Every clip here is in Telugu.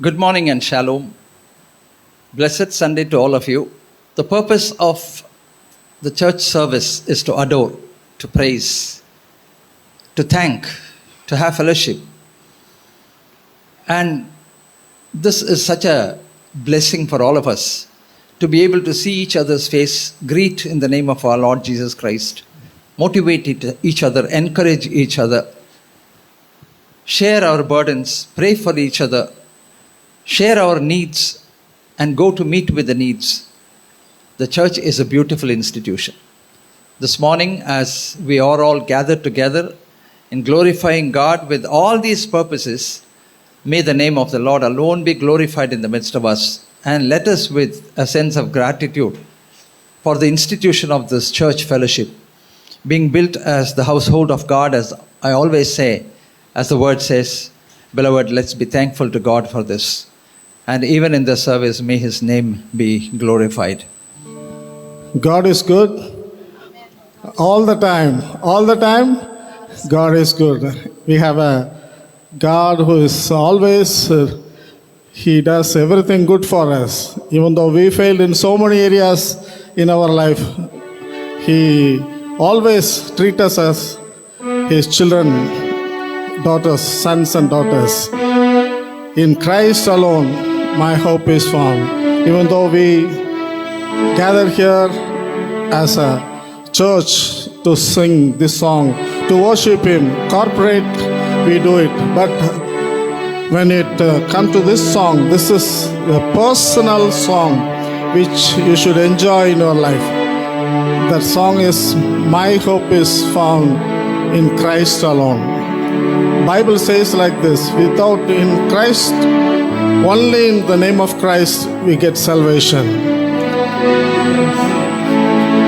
Good morning and shalom. Blessed Sunday to all of you. The purpose of the church service is to adore, to praise, to thank, to have fellowship. And this is such a blessing for all of us to be able to see each other's face, greet in the name of our Lord Jesus Christ, motivate each other, encourage each other, share our burdens, pray for each other, share our needs, and go to meet with the needs. The church is a beautiful institution. This morning, as we are all gathered together in glorifying God with all these purposes, may the name of the Lord alone be glorified in the midst of us. And let us, with a sense of gratitude for the institution of this church fellowship, being built as the household of God, as I always say, as the word says, beloved, let's be thankful to God for this. And even in the service, may His name be glorified. God is good all the time. All the time, God is good. We have a God who is always, He does everything good for us. Even though we failed in so many areas in our life, He always treats us as His children, daughters, sons and daughters. In Christ alone, my hope is found. Even though we gather here as a church to sing this song, to worship Him, corporate, we do it. But when it comes to this song, this is a personal song which you should enjoy in your life. That song is, my hope is found in Christ alone. Bible says like this, without in Christ, only in the name of Christ we get salvation.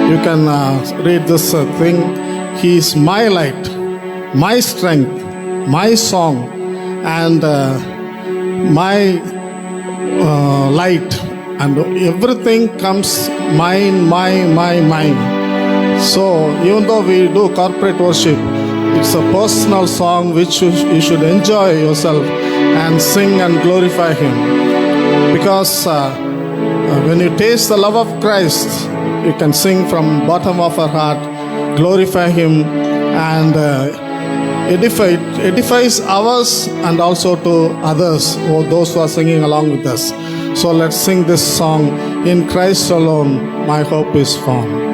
You can read this thing. He is my light, my strength, my song, and my light, and everything comes mine. So even though we do corporate worship, it's a personal song which you should enjoy yourself and sing and glorify Him. Because when you taste the love of Christ, you can sing from bottom of our heart, glorify Him, and edifies ours and also to others, or those who are singing along with us. So let's sing this song, in Christ alone my hope is found.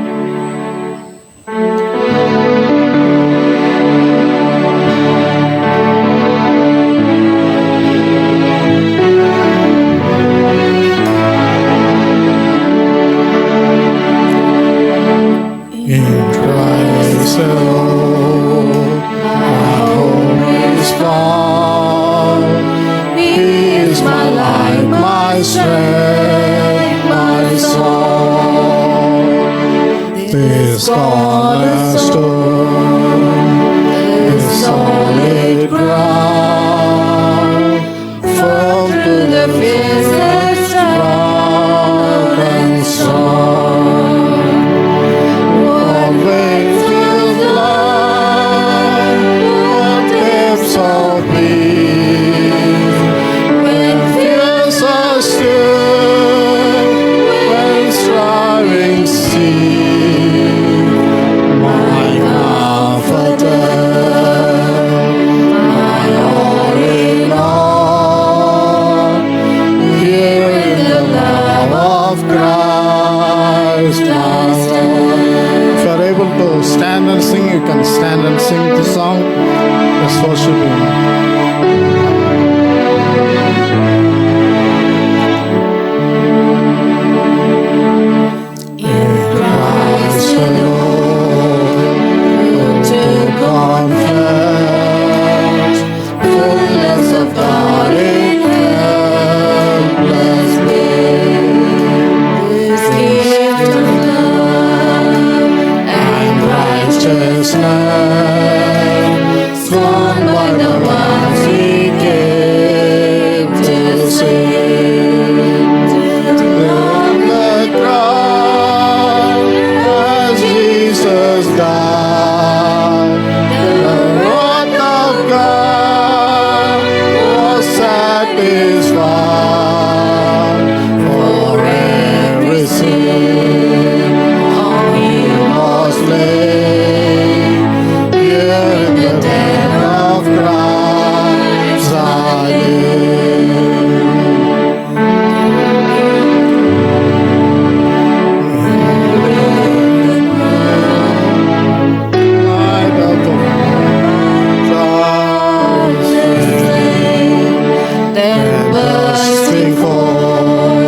coming forth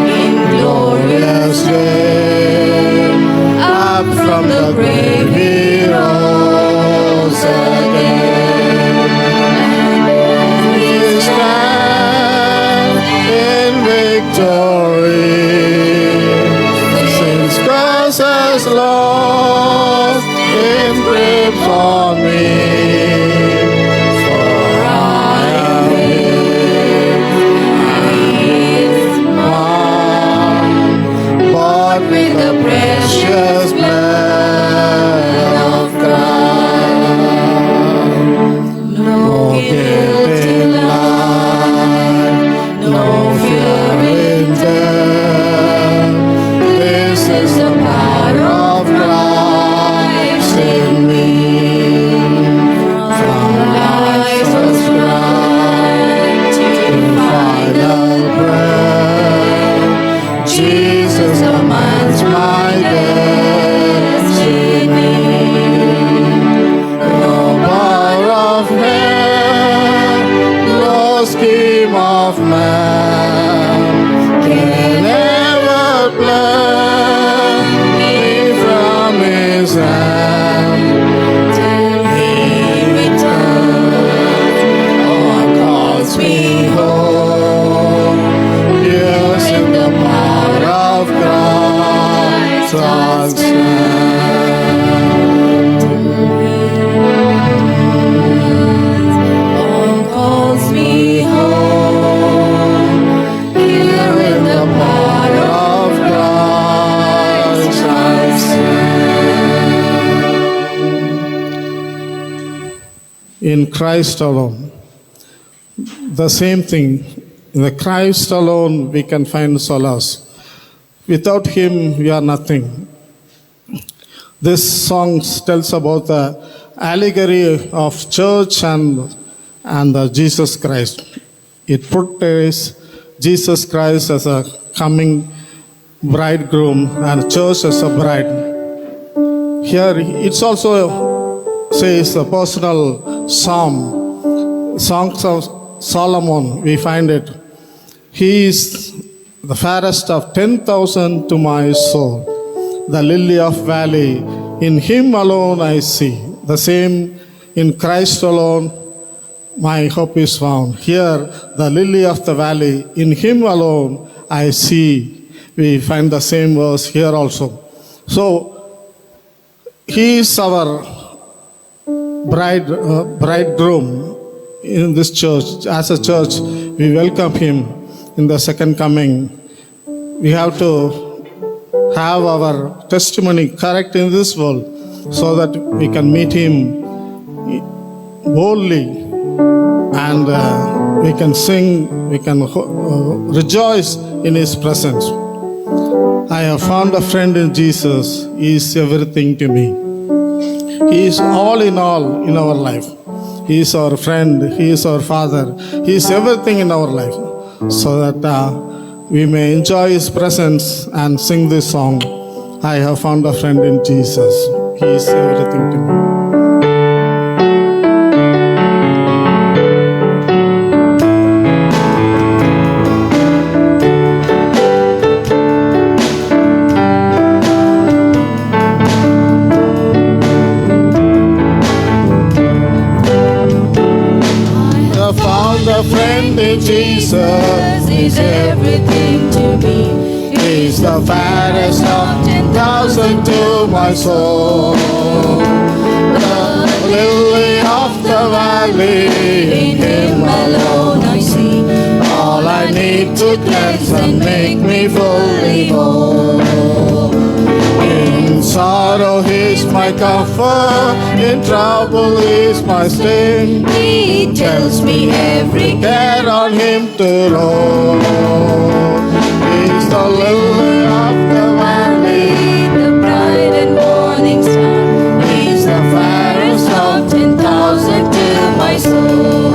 in glorious day. Up from the grave he rose again. And we stand in victory. Since cross has lost in grips on me. For I am his, mine, bought with the precious blood of Christ. No guilt in life, no fear in death. This is the power of Christ in me. From life's first cry to final breath, Jesus commands my destiny. No power of hell, no scheme of man can ever pluck me from his hand. Till he returns or calls me home. Yes, in the power of Christ I'll stand. Or calls me home. Here in the power of Christ I'll stand. In Christ alone. The same thing. In the Christ alone we can find solace. Without him we are nothing. This song tells about the allegory of church and Jesus Christ. It portrays Jesus Christ as a coming bridegroom and church as a bride. Here it's also says a personal psalm, Songs of Solomon, we find it. He is the fairest of 10,000 to my soul, the lily of valley, in him alone I see. The same in Christ alone my hope is found. Here, the lily of the valley, in him alone I see. We find the same verse here also. So, he is our bridegroom in this church. As a church, we welcome him in the second coming. We have to have our testimony correct in this world so that we can meet him boldly and we can sing, we can rejoice in his presence. I have found a friend in Jesus. He is everything to me. He is all in our life. He is our friend. He is our father. He is everything in our life. So that we may enjoy his presence and sing this song. I have found a friend in Jesus. He is everything to me. Friend in Jesus is everything to me. He's the fairest of 10,000 to my soul. The lily of the valley, in him alone I see. All I need to cleanse and make me fully whole. In sorrow he's my comfort, in trouble he's my stay. He tells me every care on him to roll. He's the lily of the valley, the bright and morning star. He's the fairest of 10,000 to my soul.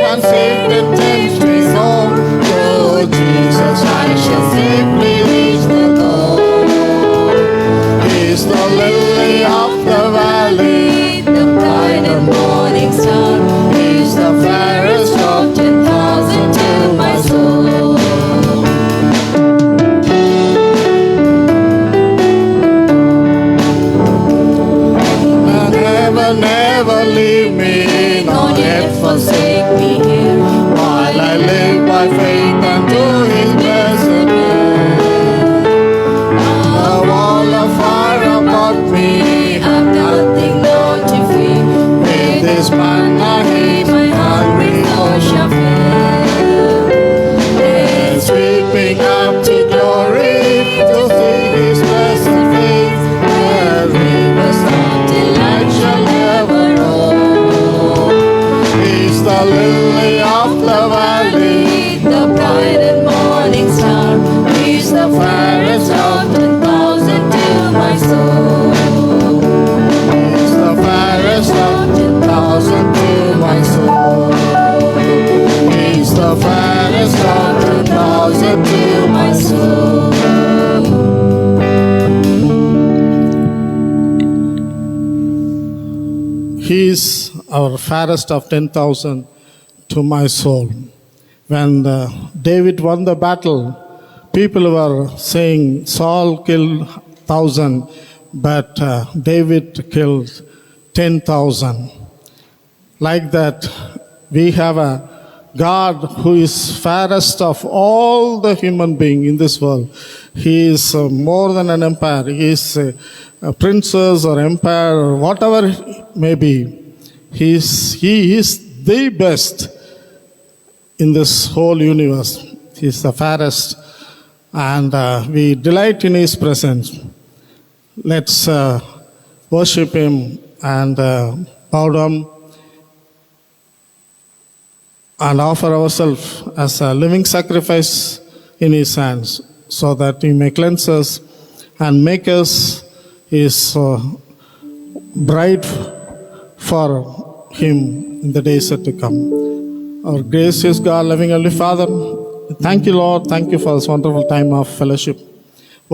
and Satan tempts me so. Through Jesus I shall safely reach the goal. He's the lily of the valley, the bright and morning star. He's the fairest of 10,000 to my soul. never, never leave me, Nor yet forsake me here. while I live by faith unto His blessed name. A wall of fire about me, I've nothing now to fear. with His manna He My heart with joy shall fill. is sweeping up to glory to see His blessed face. Where rivers of Delight shall never roll. He's the lily of the valley, The bright and morning star. He's the fairest of 10,000 to my soul. He's the fairest of 10,000 to my soul. He's the fairest of 10,000 to my soul. He's our fairest of 10,000 to my soul. When David won the battle, people were saying Saul killed 1,000, but David killed 10,000. Like that, we have a God who is fairest of all the human beings in this world. He is more than an empire. He is a princess or empire or whatever it may be. He is the best in this whole universe. He is the fairest, and we delight in His presence. Let's worship Him and bow down and offer ourselves as a living sacrifice in His hands, so that He may cleanse us and make us His bride for Him in the days that to come. Our gracious God, loving Heavenly Father, thank you, Lord. Thank you for this wonderful time of fellowship,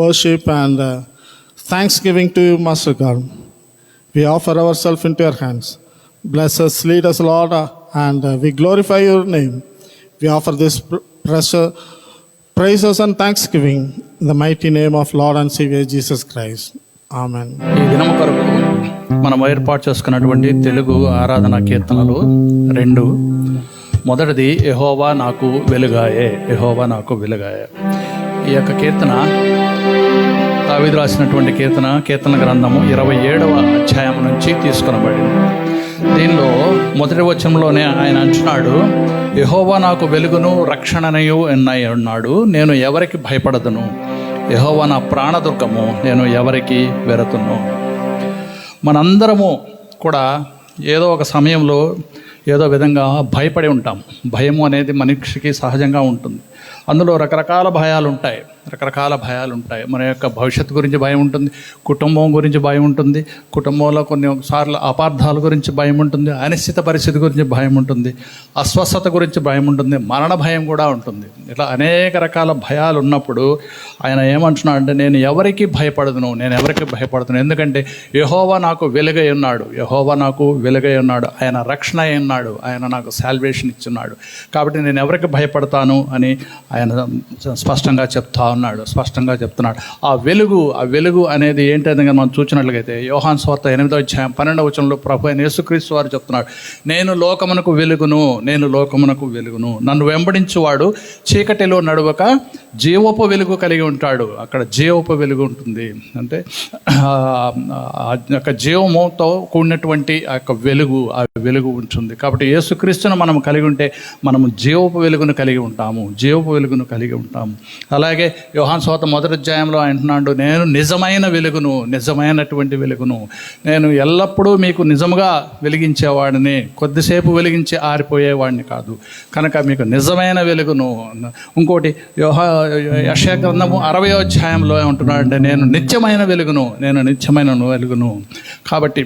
worship, and thanksgiving to you, Master God. We offer ourselves into your hands. Bless us, lead us, Lord, and we glorify your name. We offer this praises and thanksgiving in the mighty name of Lord and Savior Jesus Christ. Amen. ఈ దినం కొరకు మనం ఏర్పాటు చేసుకున్నటువంటి తెలుగు ఆరాధన కీర్తనలు 2. మొదటిది యెహోవా నాకు వెలుగాయే, యెహోవా నాకు వెలుగాయే. ఈ యొక్క కీర్తన దావీదు రాసినటువంటి కీర్తన గ్రంథము 27వ అధ్యాయం నుంచి తీసుకొనబడింది. దీనిలో మొదటి వచనంలోనే ఆయన అంటున్నాడు, యెహోవా నాకు వెలుగును రక్షణనయు అన్నాడు, నేను ఎవరికి భయపడదును, యెహోవా నా ప్రాణదుర్గము, నేను ఎవరికి వెరతును. మనందరము కూడా ఏదో ఒక సమయంలో ఏదో విధంగా భయపడి ఉంటాం. భయము అనేది మనిషికి సహజంగా ఉంటుంది. అందులో రకరకాల భయాలు ఉంటాయి. మన యొక్క భవిష్యత్తు గురించి భయం ఉంటుంది, కుటుంబం గురించి భయం ఉంటుంది, కుటుంబంలో కొన్నిసార్లు అపార్థాల గురించి భయం ఉంటుంది, అనిశ్చిత పరిస్థితి గురించి భయం ఉంటుంది, అస్వస్థత గురించి భయం ఉంటుంది, మరణ భయం కూడా ఉంటుంది. ఇట్లా అనేక రకాల భయాలు ఉన్నప్పుడు ఆయన ఏమంటున్నాడంటే, నేను ఎవరికి భయపడదును, ఎందుకంటే యెహోవా నాకు వెలుగై ఉన్నాడు, ఆయన రక్షణ అయి ఉన్నాడు, ఆయన నాకు సాల్వేషన్ ఇచ్చున్నాడు. కాబట్టి నేను ఎవరికి భయపడతాను అని ఆయన స్పష్టంగా చెప్తున్నాడు. ఆ వెలుగు అనేది ఏంటంటే మనం చూసినట్లయితే యోహాను సువార్త 8వ అధ్యాయం 12వ వచనంలో ప్రభు అయిన యేసుక్రీస్తు వారు చెప్తున్నాడు, నేను లోకమునకు వెలుగును, నన్ను వెంబడించువాడు చీకటిలో నడువక జీవపు వెలుగు కలిగి ఉంటాడు. అక్కడ జీవపు వెలుగు ఉంటుంది, అంటే ఆ యొక్క జీవముతో కూడినటువంటి ఆ యొక్క వెలుగు ఉంటుంది. కాబట్టి యేసుక్రీస్తును మనం కలిగి ఉంటే మనము జీవపు వెలుగును కలిగి ఉంటాము. అలాగే యోహాను సువార్త 1వ అధ్యాయంలో అంటున్నాడు, నేను నిజమైనటువంటి వెలుగును, నేను ఎల్లప్పుడూ మీకు నిజముగా వెలిగించేవాడిని, కొద్దిసేపు వెలిగించి ఆరిపోయేవాడిని కాదు, కనుక మీకు నిజమైన వెలుగును. ఇంకోటి యెషయా గ్రంథము 60వ అధ్యాయంలో ఏమంటున్నాడంటే, నేను నిత్యమైన వెలుగును. కాబట్టి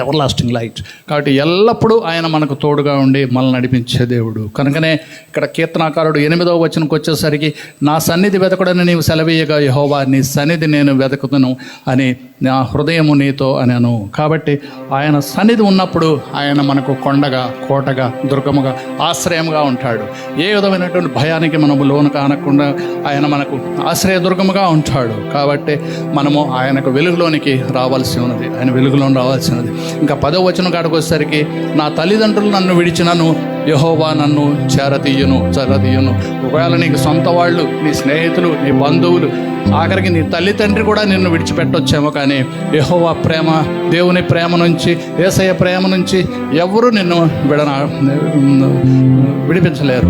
ఎవర్ లాస్టింగ్ లైట్. కాబట్టి ఎల్లప్పుడూ ఆయన మనకు తోడుగా ఉండి మనల్ని నడిపించే దేవుడు. కనుకనే ఇక్కడ కీర్తనాకారుడు 8వ వచనంకి వచ్చేసరికి, నా సన్నిధి వెతకడని నీవు సెలవీయగా యెహోవా, నీ సన్నిధి నేను వెతుకుతాను అని నా హృదయము నీతో అనెను. కాబట్టి ఆయన సన్నిధి ఉన్నప్పుడు ఆయన మనకు కొండగా, కోటగా, దుర్గముగా, ఆశ్రయముగా ఉంటాడు. ఏ విధమైనటువంటి భయానికి మనము లోను కానకుండా ఆయన మనకు ఆశ్రయ దుర్గముగా ఉంటాడు. కాబట్టి మనము ఆయనకు వెలుగులోనికి రావాల్సి ఉన్నది, ఆయన వెలుగులో రావాల్సినది. ఇంకా 10వ వచనం కాడికి వచ్చేసరికి, నా తల్లిదండ్రులు నన్ను విడిచినను యెహోవా నన్ను చేరదీయును. ఒకవేళ నీకు సొంత వాళ్ళు, నీ స్నేహితులు, నీ బంధువులు, ఆఖరికి నీ తల్లిదండ్రి కూడా నిన్ను విడిచిపెట్టొచ్చేమో, కానీ యెహోవా ప్రేమ, దేవుని ప్రేమ నుంచి, యేసయ్య ప్రేమ నుంచి ఎవరు నిన్ను విడిపించలేరు.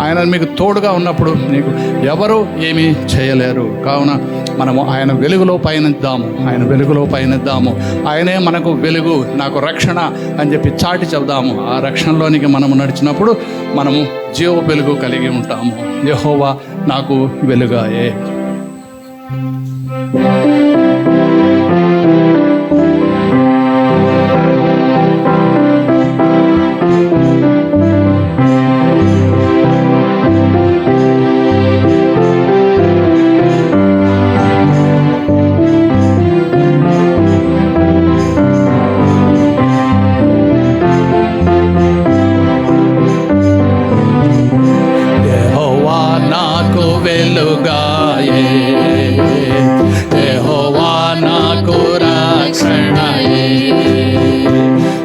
ఆయన మీకు తోడుగా ఉన్నప్పుడు నీకు ఎవరు ఏమీ చేయలేరు. కావున మనము ఆయన వెలుగులో పయనిద్దాము. ఆయనే మనకు వెలుగు, నాకు రక్షణ అని చెప్పి చాటి చెబుదాము. ఆ రక్షణలోనికి మనము నడిచినప్పుడు మనము జీవ వెలుగు కలిగి ఉంటాము. యెహోవా నాకు వెలుగాయే. యెహోవా నాకు రక్షణయే,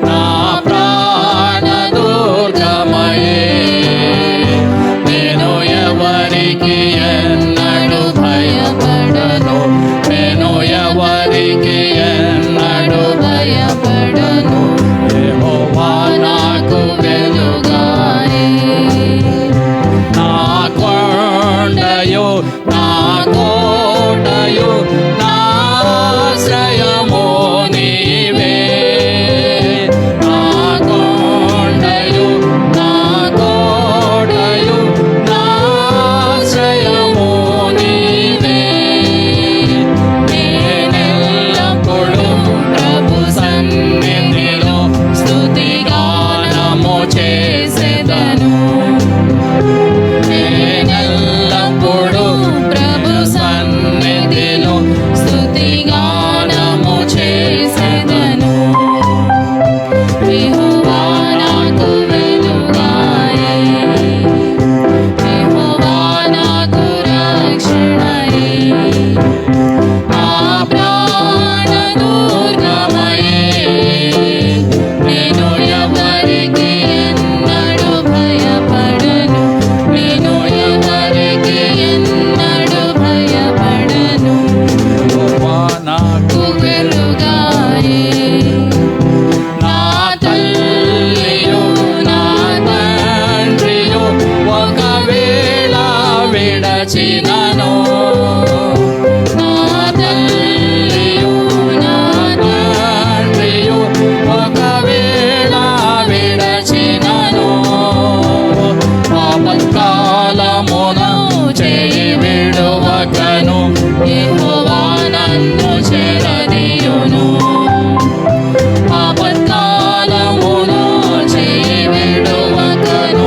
నా ప్రాణ దుర్గమయే. నేను ఎవరికి ఎన్నడు భయపడను, యెహోవా నాకు వెలుగాయే. నా కొండయో, నా కోటయో, నా ఆశ్రయమో నీవే. నా కొండయో, నా కోటయో, నా ఆశ్రయమో నీవే. నేనెల్లప్పుడూ ప్రభు సన్నిధిలో స్తుతిగానము చేసెదను. నేనెల్లప్పుడూ ప్రభు సన్నిధిలో స్తుతిగానము చేసెదను. యెహోవా నాకు వెలుగాయే, యెహోవా నాకు రక్షణయే, నా ప్రాణ దుర్గమయే. నేను ఎవరికి ఎన్నడు భయపడను, యెహోవా నాకు వెలుగాయే. నా తల్లియు, నా తండ్రియు ఒకవేళ విడచినను, నా తల్లియు, నా తండ్రియు ఒకవేళ విడచినను, ఆపత్కాలమున చేయి విడువకను, యెహోవా నన్ను చేరదీయును. ఆపత్కాలమున చేయి విడువకను,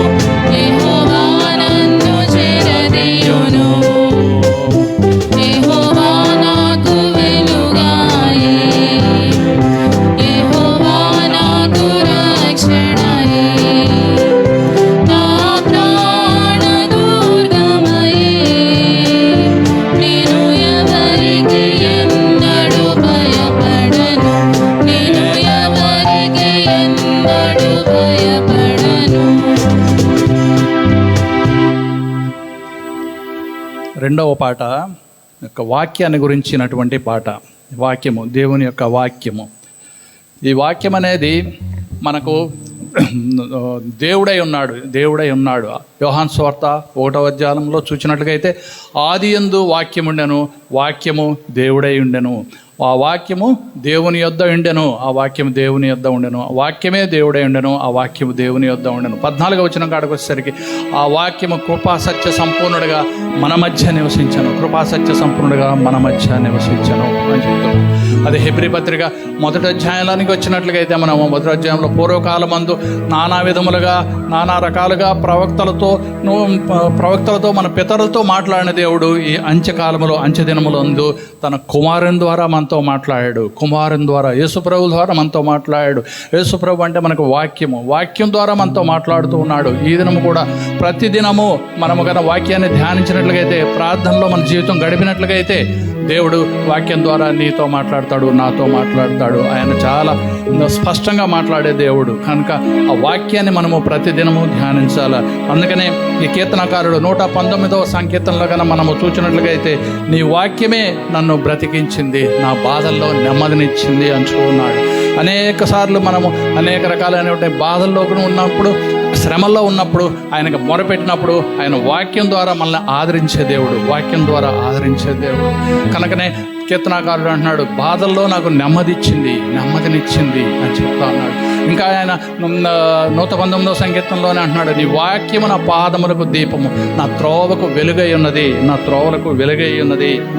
యెహోవా నన్ను చేరదీయును. యెహోవా నాకు వెలుగాయే, యెహోవా నాకు రక్షణయే, నా ప్రాణ దుర్గమయే. నేను ఎవరికి ఎన్నడు భయపడను, నేను ఎవరికి ఎన్నడు భయపడను. రెండవ పాట యొక్క వాక్యాన్ని గురించినటువంటి పాట. వాక్యము, దేవుని యొక్క వాక్యము. ఈ వాక్యం అనేది మనకు దేవుడై ఉన్నాడు. యోహాను సువార్త 1వ అధ్యాయంలో చూసినట్లుగా అయితే, ఆదియందు వాక్యముండెను, వాక్యము దేవుడై ఉండెను, ఆ వాక్యము దేవుని యొద్ద ఉండెను, ఆ వాక్యము దేవుని యొద్ద ఉండెను, ఆ వాక్యమే దేవుడే ఉండెను, ఆ వాక్యము దేవుని యొద్ద ఉండెను. 14వ వచనం కాడికి వచ్చేసరికి ఆ వాక్యము కృపాసత్య సంపూర్ణుడిగా మన మధ్య నివసించను, కృపాసత్య సంపూర్ణుడిగా మన మధ్య నివసించను అని చెప్తున్నాం. అది హెబ్రీ పత్రిక 1వ అధ్యాయంలోనికి వచ్చినట్లుగా అయితే మనము 1వ అధ్యాయంలో పూర్వకాలమందు నానా విధములుగా నానా రకాలుగా ప్రవక్తలతో మన పితరులతో మాట్లాడిన దేవుడు ఈ అంత్యకాలములో అంత్యదినములందు తన కుమారుని ద్వారా మనతో మాట్లాడాడు. కుమారుని ద్వారా యేసుప్రభు ద్వారా మనతో మాట్లాడాడు. యేసుప్రభు అంటే మనకు వాక్యం ద్వారా మనతో మాట్లాడుతూ ఉన్నాడు. ఈ దినము కూడా ప్రతిదినము మనము కనుక వాక్యాన్ని ధ్యానించినట్లుగైతే, ప్రార్థనలో మన జీవితం గడిపినట్లుగైతే దేవుడు వాక్యం ద్వారా నీతో మాట్లాడతాడు, నాతో మాట్లాడతాడు. ఆయన చాలా స్పష్టంగా మాట్లాడే దేవుడు కనుక ఆ వాక్యాన్ని మనము ప్రతిదినము ధ్యానించాలి. అందుకనే ఈ కీర్తనకారుడు 119వ సంకీర్తనలో కన్నా మనము చూసినట్లుగా అయితే నీ వాక్యమే నన్ను బ్రతికించింది, నా బాధల్లో నెమ్మదినిచ్చింది అంటూ ఉన్నాడు. అనేక సార్లు మనము అనేక రకాలైనటువంటి బాధల్లో ఉన్నప్పుడు, శ్రమల్లో ఉన్నప్పుడు ఆయనకు మొరపెట్టినప్పుడు ఆయన వాక్యం ద్వారా మనల్ని ఆదరించే దేవుడు, వాక్యం ద్వారా ఆదరించే దేవుడు. కనుకనే కీర్తనాకారుడు అంటున్నాడు, బాధల్లో నాకు నెమ్మదినిచ్చింది అని చెప్తా ఉన్నాడు. ఇంకా ఆయన 119వ సంకీర్తనలోనే అంటున్నాడు, నీ వాక్యము నా పాదములకు దీపము, నా త్రోవకు వెలుగై ఉన్నది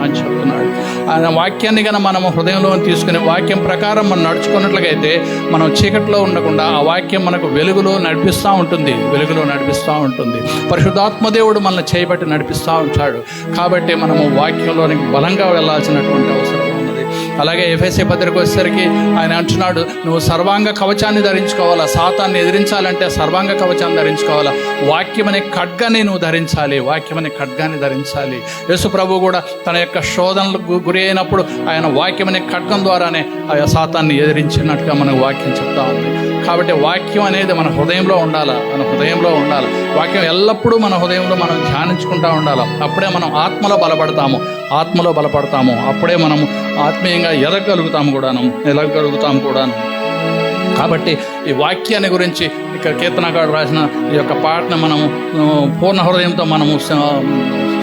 అని చెప్తున్నాడు. ఆయన వాక్యాన్ని కనుక మనము హృదయంలో తీసుకుని వాక్యం ప్రకారం మనం నడుచుకున్నట్లయితే మనం చీకట్లో ఉండకుండా ఆ వాక్యం మనకు వెలుగులో నడిపిస్తూ ఉంటుంది. పరిశుద్ధాత్మదేవుడు మనల్ని చేయబట్టి నడిపిస్తూ ఉంటాడు. కాబట్టి మనము వాక్యంలోనికి బలంగా వెళ్ళాల్సినటువంటి అవసరం ఉన్నది. అలాగే ఎఫెసీ పత్రిక వచ్చేసరికి ఆయన అంటున్నాడు, నువ్వు సర్వాంగ కవచాన్ని ధరించుకోవాలా, సాతాన్ని ఎదిరించాలంటే సర్వాంగ కవచాన్ని ధరించుకోవాలా, వాక్యం అనే ఖడ్గాన్ని నువ్వు ధరించాలి, యేసు ప్రభు కూడా తన యొక్క శోధనలకు గురి అయినప్పుడు ఆయన వాక్యం అనే ఖడ్గం ద్వారానే ఆ సాతాన్ని ఎదిరించినట్టుగా మనకు వాక్యం చెప్తా ఉంది. కాబట్టి వాక్యం అనేది మన హృదయంలో ఉండాలి. వాక్యం ఎల్లప్పుడూ మన హృదయంలో మనం ధ్యానించుకుంటూ ఉండాలి. అప్పుడే మనం ఆత్మలో బలపడతాము. అప్పుడే మనము ఆత్మీయంగా ఎదగలుగుతాము కూడాను. కాబట్టి ఈ వాక్యాన్ని గురించి ఇక్కడ కీర్తనకారుడు రాసిన ఈ యొక్క పాటను మనము పూర్ణ హృదయంతో మనము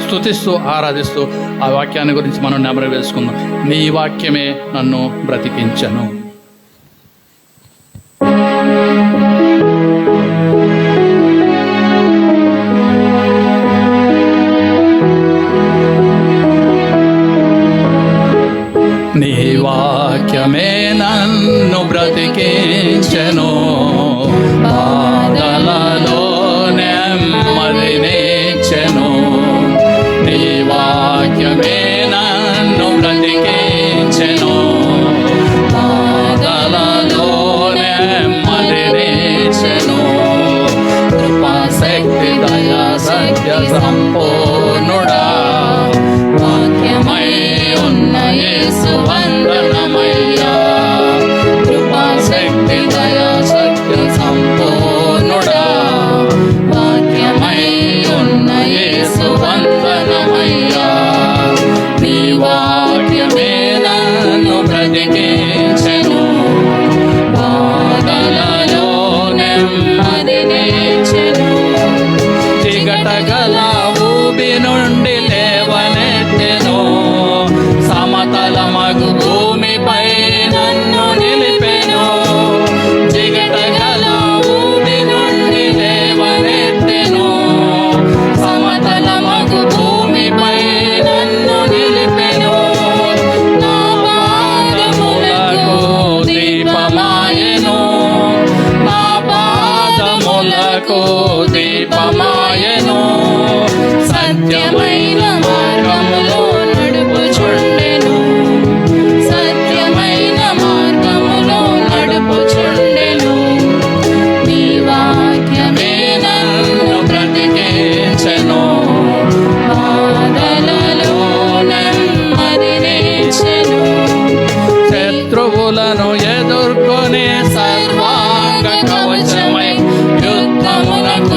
స్తుతిస్తూ ఆరాధిస్తూ ఆ వాక్యాన్ని గురించి మనం నెమరు వేసుకుందాం. నీ వాక్యమే నన్ను బ్రతికించను. నీ వాక్యమే నన్ను బ్రతికించెను, బాధలలో నెమ్మదినిచ్చెను. నీ వాక్యమే నన్ను బ్రతికించెను, బాధలలో నెమ్మదినిచ్చెను. కృపాశక్తి దయా సత్య సంపూర్ణుడా, వాక్యమై ఉన్న యేసు వందనమయ్యా. కృపాశక్తి దయా సత్య సంపూర్ణుడా, వాక్యమై ఉన్న యేసు వందనమయ్యా. నీ వాక్యమే నన్ను బ్రతికించెను, బాధలలో నెమ్మదినిచ్చెను. చిగటగల ఊబి నుండి లేవనెత్తెను, సమతలమగు భూమిపై నన్ను నిలిపెను. జిగటగల ఊబి నుండి లేవనెత్తెను, సమతలమగు భూమిపై నన్ను నిలిపెను. నా పాదములకు దీపమాయెను, సత్యమైన మార్గములో నడుపుచుండెను, నీ వాక్యమే నన్ను బ్రతికించెను, బాధలలో నెమ్మదినిచ్చెను. శత్రువులను ఎదుర్కొనే సర్వాంగ కవచమై యుద్ధమునకు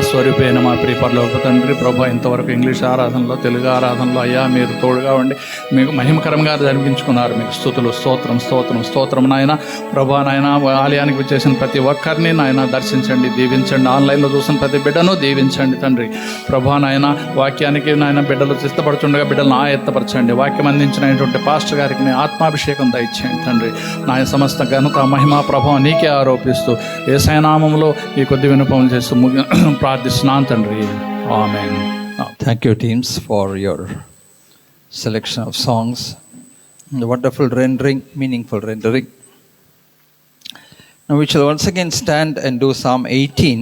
స్వరూపి అయిన మా ప్రియ పరలోక తండ్రి ప్రభా, ఇంతవరకు ఇంగ్లీష్ ఆరాధనలో, తెలుగు ఆరాధనలో అయ్యా మీరు తోడుగా ఉండి మీకు మహిమకరంగా జరిపించుకున్నారు. మీకు స్తుతులు, స్తోత్రం స్తోత్రం స్తోత్రం నాయన. ప్రభా నాయన, ఆలయానికి వచ్చేసిన ప్రతి ఒక్కరిని నాయన దర్శించండి, దీవించండి. ఆన్లైన్లో చూసిన ప్రతి బిడ్డను దీవించండి తండ్రి. ప్రభా నాయన, వాక్యానికి నాయన బిడ్డలు సిద్ధపడుతుండగా బిడ్డలను ఆయత్తపరచండి. వాక్యం అందించినటువంటి పాస్టర్ గారికి మీ ఆత్మాభిషేకం దయచేయండి తండ్రి. నాయన సమస్త ఘనత మహిమా ప్రభావం నీకే ఆరోపిస్తూ యేసయ్య నామములో ఈ కొద్ది విన్నపములు చేస్తూ ప్రార్థిస్తున్నాను తండ్రి. ఆమేన్. Thank you, teams, for your selection of songs. The wonderful rendering, meaningful rendering. Now we shall once again stand and do Psalm 18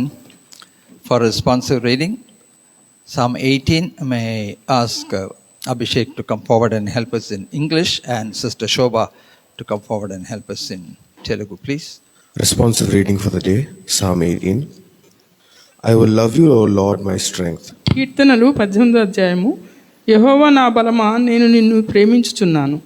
for responsive reading. Psalm 18, may I ask Abhishek to come forward and help us in English, and Sister Shobha to come forward and help us in Telugu, please. Responsive reading for the day, Psalm 18. I will love you, O Lord, my strength. కీర్తనలు 18వ అధ్యాయము. యెహోవా నా బలమా, నేను నిన్ను ప్రేమించుచున్నాను.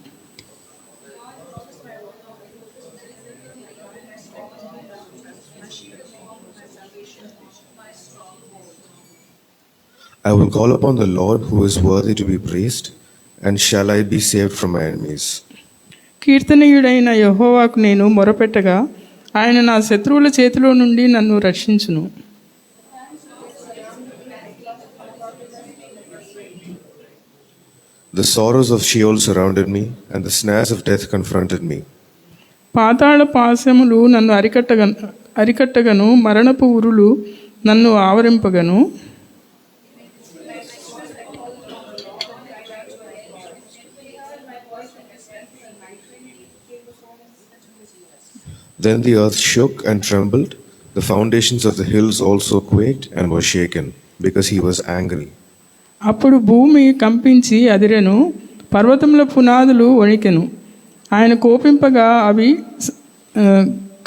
I will call upon the Lord who is worthy to be praised, and shall I be saved from my enemies. కీర్తనీయుడైన యెహోవాకు నేను మొరపెట్టగా ఆయన నా శత్రువుల చేతిలో నుండి నన్ను రక్షించును. The sorrows of Sheol surrounded me, and the snares of death confronted me. పాతాళ పాశములు నన్ను అరికట్టగను, మరణపు ఉరులు నన్ను ఆవరింపగను. Then the earth shook and trembled, the foundations of the hills also quaked and were shaken, because he was angry. అప్పుడు భూమి కంపించి అదిరెను, పర్వతముల పునాదులు వణికెను. ఆయన కోపింపగా అవి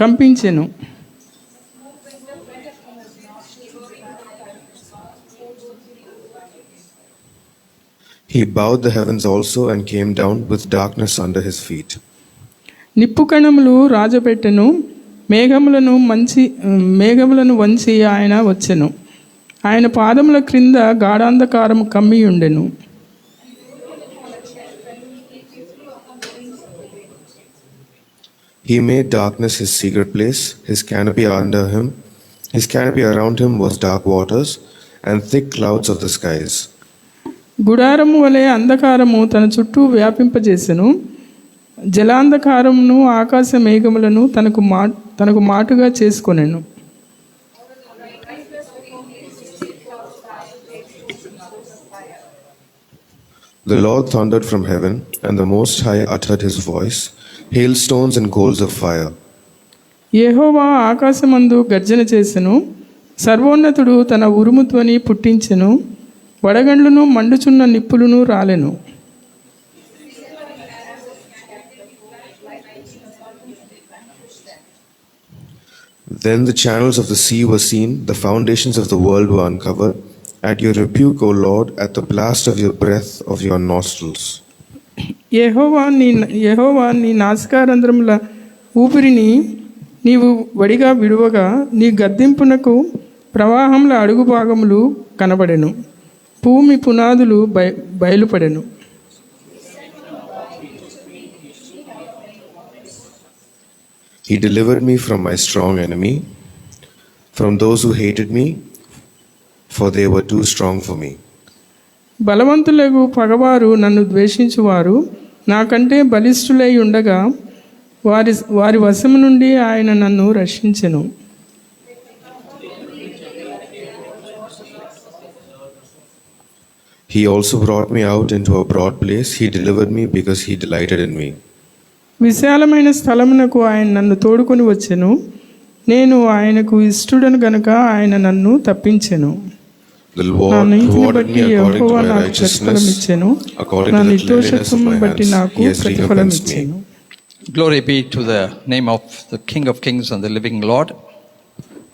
కంపించెను. He bowed the heavens also and came down with darkness under his feet. నిప్పు కణములు రాజపెట్టెను, మేఘములను వంచి ఆయన వచ్చెను. ఆయన పాదముల క్రింద గాఢాంధకారము కమ్మి ఉండెను. He made darkness his secret place, his canopy around him was dark waters and thick clouds of the skies. గుడారము వలె అంధకారము తన చుట్టూ వ్యాపింపజేసెను. జలాంధకారమును ఆకాశ మేఘములను తనకు మాటుగా చేసుకొనెను. The Lord thundered from heaven, and the Most High uttered his voice, hailstones and coals of fire. యెహోవా ఆకాశమందు గర్జన చేసెను, సర్వోన్నతుడు తన ఉరుము ధ్వని పుట్టించెను, వడగండ్లను మండుచున్న నిప్పులను రాలెను. Then the channels of the sea were seen, the foundations of the world were uncovered. At your rebuke, O Lord, at the blast of your breath of your nostrils. యెహోవా నీ నాసికారంధ్రముల ఊపిరిని నీవు వడిగా విడువగా నీ గద్దింపునకు ప్రవాహముల అడుగు భాగములు కనబడెను, భూమి పునాదులు బయలుపడెను. He delivered me from my strong enemy, from those who hated me, for they were too strong for me. బలవంతులకు పగవారు నన్ను ద్వేషించువారు నాకంటే బలిష్ఠులై ఉండగా వారి వశము నుండి ఆయన నన్ను రక్షించెను. He also brought me out into a broad place. He delivered me because he delighted in me. విశాలమైన స్థలమునకు ఆయన నన్ను తోడుకొని వచ్చెను. నేను ఆయనకు ఇష్టడను గనుక ఆయన నన్ను తప్పించెను. The Lord rewarded me according to my righteousness, according to the cleanness of my hands. He has recompensed me. Glory be to the name of the King of Kings and the living Lord.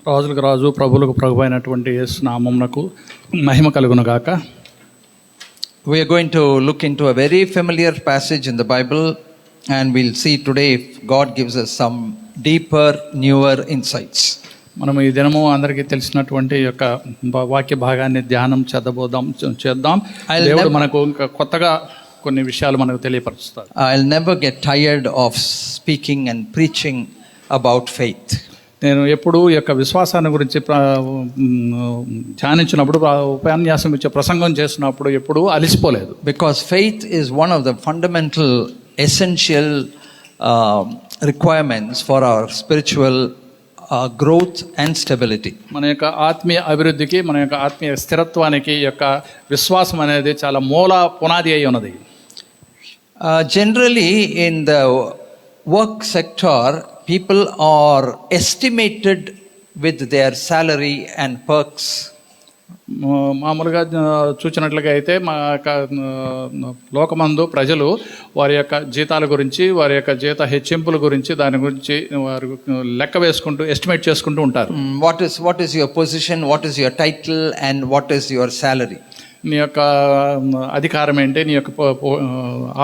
రాజులకు రాజు, ప్రభువులకు ప్రభు అయినటువంటి యేసు నామమునకు మహిమ కలుగును గాక. We are going to look into a very familiar passage in the Bible, and we'll see today if God gives us some deeper, newer insights. మనం ఈ దినము అందరికీ తెలిసినటువంటి ఈ యొక్క వాక్య భాగాన్ని ధ్యానం చేద్దాం. దేవుడు మనకు ఇంకా కొత్తగా కొన్ని విషయాలు మనకు తెలియపరుస్తారు. I'll never get tired of speaking and preaching about faith. నేను ఎప్పుడు ఈ యొక్క విశ్వాసాన్ని గురించి ధ్యానించినప్పుడు, ఉపన్యాసం ఇచ్చే ప్రసంగం చేసినప్పుడు ఎప్పుడు అలిసిపోలేదు. Because faith is one of the fundamental, essential requirements for our spiritual growth and stability. మన యొక్క ఆత్మీయ అభివృద్ధికి, మన యొక్క ఆత్మీయ స్థిరత్వానికి ఈ యొక్క విశ్వాసం అనేది చాలా మూల పునాది అయి ఉన్నది. Generally in the work sector, people are estimated with their salary and perks. మామూలుగా చూసినట్లుగా అయితే మా యొక్క లోకమందు ప్రజలు వారి యొక్క జీతాల గురించి, వారి యొక్క జీత హెచ్చింపుల గురించి, దాని గురించి వారు లెక్క వేసుకుంటూ, ఎస్టిమేట్ చేసుకుంటూ ఉంటారు. What is your position, what is your title and what is your salary? నీ యొక్క అధికారం ఏంటి, నీ యొక్క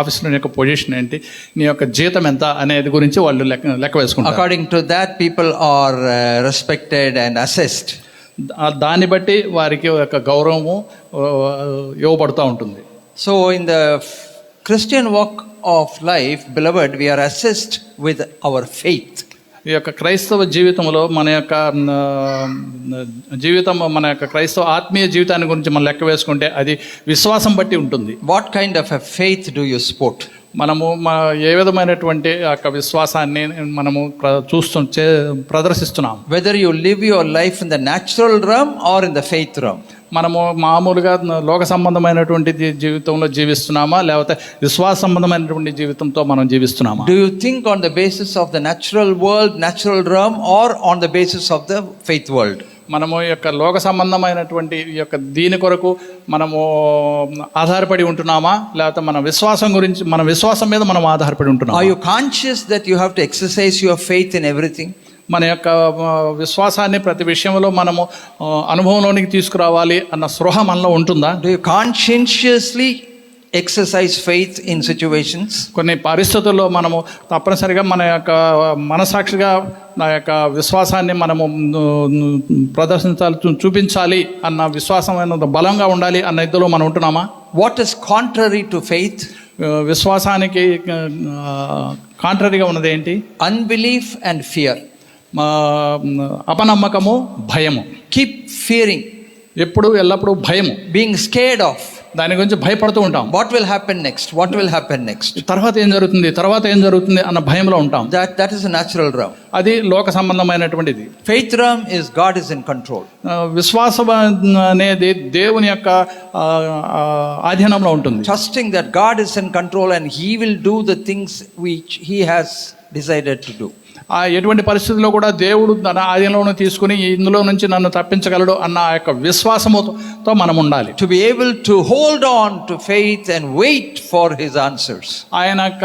ఆఫీస్లో నీ యొక్క పొజిషన్ ఏంటి, నీ యొక్క జీతం ఎంత అనేది గురించి వాళ్ళు లెక్క వేసుకుంటారు. According to that, people are respected and assessed. దాన్ని బట్టి వారికి ఒక గౌరవము ఇవ్వబడుతూ ఉంటుంది. So in the Christian walk of life, beloved, we are assessed with our faith. ఈ యొక్క క్రైస్తవ జీవితంలో మన యొక్క జీవితం, మన యొక్క క్రైస్తవ ఆత్మీయ జీవితాన్ని గురించి మనం లెక్క వేసుకుంటే అది విశ్వాసం బట్టి ఉంటుంది. What kind of a faith do you sport? మనము ఏ విధమైనటువంటి యొక్క విశ్వాసాన్ని మనము ప్రదర్శిస్తున్నాం. Whether you live your life in the natural realm or in the faith realm. మనము మామూలుగా లోక సంబంధమైనటువంటి జీవితంలో జీవిస్తున్నామా, లేకపోతే విశ్వాస సంబంధమైనటువంటి జీవితంతో మనం జీవిస్తున్నామా? Do you think on the basis of the natural world, natural realm, or on the basis of the faith world? మనము ఈ యొక్క లోక సంబంధమైనటువంటి ఈ యొక్క దీని కొరకు మనము ఆధారపడి ఉంటున్నామా, లేకపోతే మన విశ్వాసం గురించి, మన విశ్వాసం మీద మనం ఆధారపడి ఉంటున్నామా? Are you conscious that you have to exercise your faith in everything? మన యొక్క విశ్వాసాన్ని ప్రతి విషయంలో మనము అనుభవంలోనికి తీసుకురావాలి అన్న స్పృహ మనలో ఉంటుందా? Do you conscientiously exercise faith in situations? కొన్ని పరిస్థితుల్లో మనము తప్పనిసరిగా మన యొక్క మనసాక్షిగా నా యొక్క విశ్వాసాన్ని మనము ప్రదర్శించాలి, చూపించాలి అన్న విశ్వాసమైన బలంగా ఉండాలి అన్న ఇదిలో మనం ఉంటున్నామా? What is contrary to faith? విశ్వాసానికి కాంట్రరీగా ఉన్నది ఏంటి? Unbelief and fear. అపనమ్మకము, భయము. Keep fearing. ఎప్పుడు ఎల్లప్పుడూ భయము, being scared of. దాని గురించి భయపడుతూ ఉంటాం. What will happen next? What will happen next? తర్వాత ఏం జరుగుతుంది అన్న భయంలో ఉంటాం. That is a natural realm. అది లోక సంబంధమైనటువంటిది. Faith realm is God is in control. విశ్వాసం అనేది దేవుని యొక్క ఆధీనంలో ఉంటుంది. Trusting that God is in control and He will do the things which He has decided to do. ఎటువంటి పరిస్థితుల్లో కూడా దేవుడు తన ఆధీనంలో తీసుకుని ఇందులో నుంచి నన్ను తప్పించగలడు అన్న ఆ యొక్క విశ్వాసముతో మనం ఉండాలి. To be able to hold on to faith and wait for His answers. ఆయన యొక్క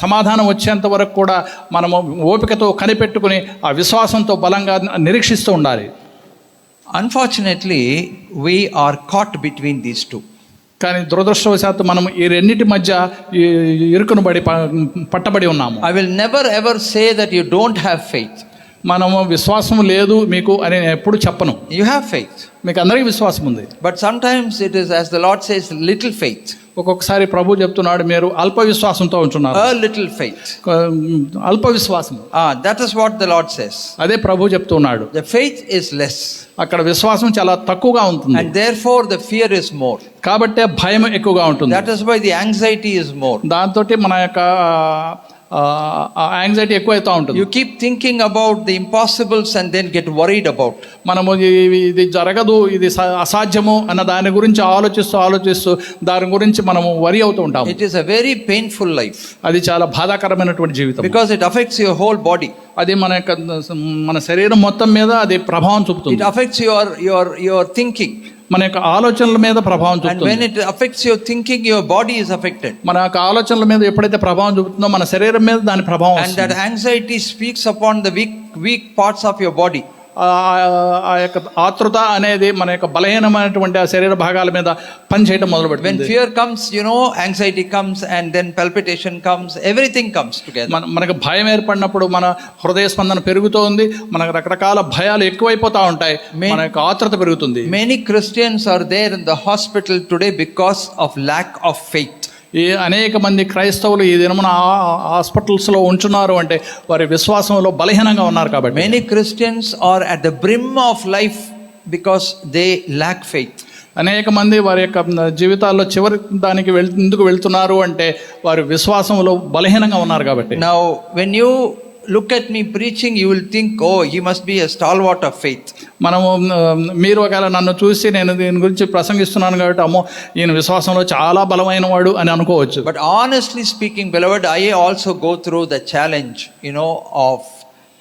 సమాధానం వచ్చేంత వరకు కూడా మనము ఓపికతో కనిపెట్టుకుని ఆ విశ్వాసంతో బలంగా నిరీక్షిస్తూ ఉండాలి. Unfortunately, we are caught between these two. కానీ దురదృష్టవశాత్తు మనం ఈ రెండింటి మధ్య పట్టబడి ఉన్నాము. I will never ever say that you don't have faith. మనము విశ్వాసం లేదు మీకు అని నేను ఎప్పుడు చెప్పను. You have faith. మీకు అందరికీ విశ్వాసం ఉంది. But sometimes it is, as the Lord says, little faith. ఒక్కొక్కసారి ప్రభు చెప్తున్నాడు, మీరు అల్ప విశ్వాసంతో ఉంటున్నారు. A little faith. అల్ప విశ్వాసం. That is what the Lord says. అదే ప్రభు చెప్తున్నాడు. The faith is less. అక్కడ విశ్వాసం చాలా తక్కువగా ఉంటుంది. And therefore the fear is more. కాబట్టి భయం ఎక్కువగా ఉంటుంది. That is why the anxiety is more. దాంతో మన యొక్క యాంగ్జైటీ ఎక్కువైతా ఉంటుంది. You keep thinking about the impossibles and then get worried about. మనము ఇది జరగదు, ఇది అసాధ్యము అన్న దాని గురించి ఆలోచిస్తూ దాని గురించి మనము వరి అవుతూ ఉంటాము. It is a very painful life. అది చాలా బాధాకరమైనటువంటి జీవితం. Because it affects your whole body. అది మన శరీరం మొత్తం మీద అది ప్రభావం చూపుతుంది. It affects your thinking. మన యొక్క ఆలోచనల మీద ప్రభావం చూపుతుంది. And when it affects your thinking, your body is affected. మన యొక్క ఆలోచనల మీద ఎప్పుడైతే ప్రభావం చూపుతుందో మన శరీరం మీద దాని ప్రభావం. And that anxiety speaks upon the weak parts of your body. ఆ యొక్క ఆతృత అనేది మన యొక్క బలహీనమైనటువంటి ఆ శరీర భాగాల మీద పనిచేయడం మొదలు When పెడుతుంది. fear comes, anxiety comes, and then palpitation comes, everything comes together. మనకు భయం ఏర్పడినప్పుడు మన హృదయ స్పందన పెరుగుతోంది, మనకు రకరకాల భయాలు ఎక్కువైపోతా ఉంటాయి, మన యొక్క ఆతృత పెరుగుతుంది. Many Christians are there in the hospital today because of lack of faith. ఈ అనేక మంది క్రైస్తవులు ఈ దినమున హాస్పిటల్స్లో ఉంటున్నారు అంటే వారి విశ్వాసంలో బలహీనంగా ఉన్నారు కాబట్టి. Many Christians are at the brim of life because they lack faith. అనేక మంది వారి యొక్క జీవితాల్లో చివరి దానికి ఎందుకు వెళ్తున్నారు అంటే వారి విశ్వాసంలో బలహీనంగా ఉన్నారు కాబట్టి. Now, when you look at me preaching, you will think, oh, he must be a stalwart of faith. మనము మీరు ఒకవేళ నన్ను చూసి నేను దీని గురించి ప్రసంగిస్తున్నాను కాబట్టి అమ్మో ఈయన విశ్వాసంలో చాలా బలమైన వాడు అని అనుకోవచ్చు. But honestly speaking, beloved, I also go through the challenge, of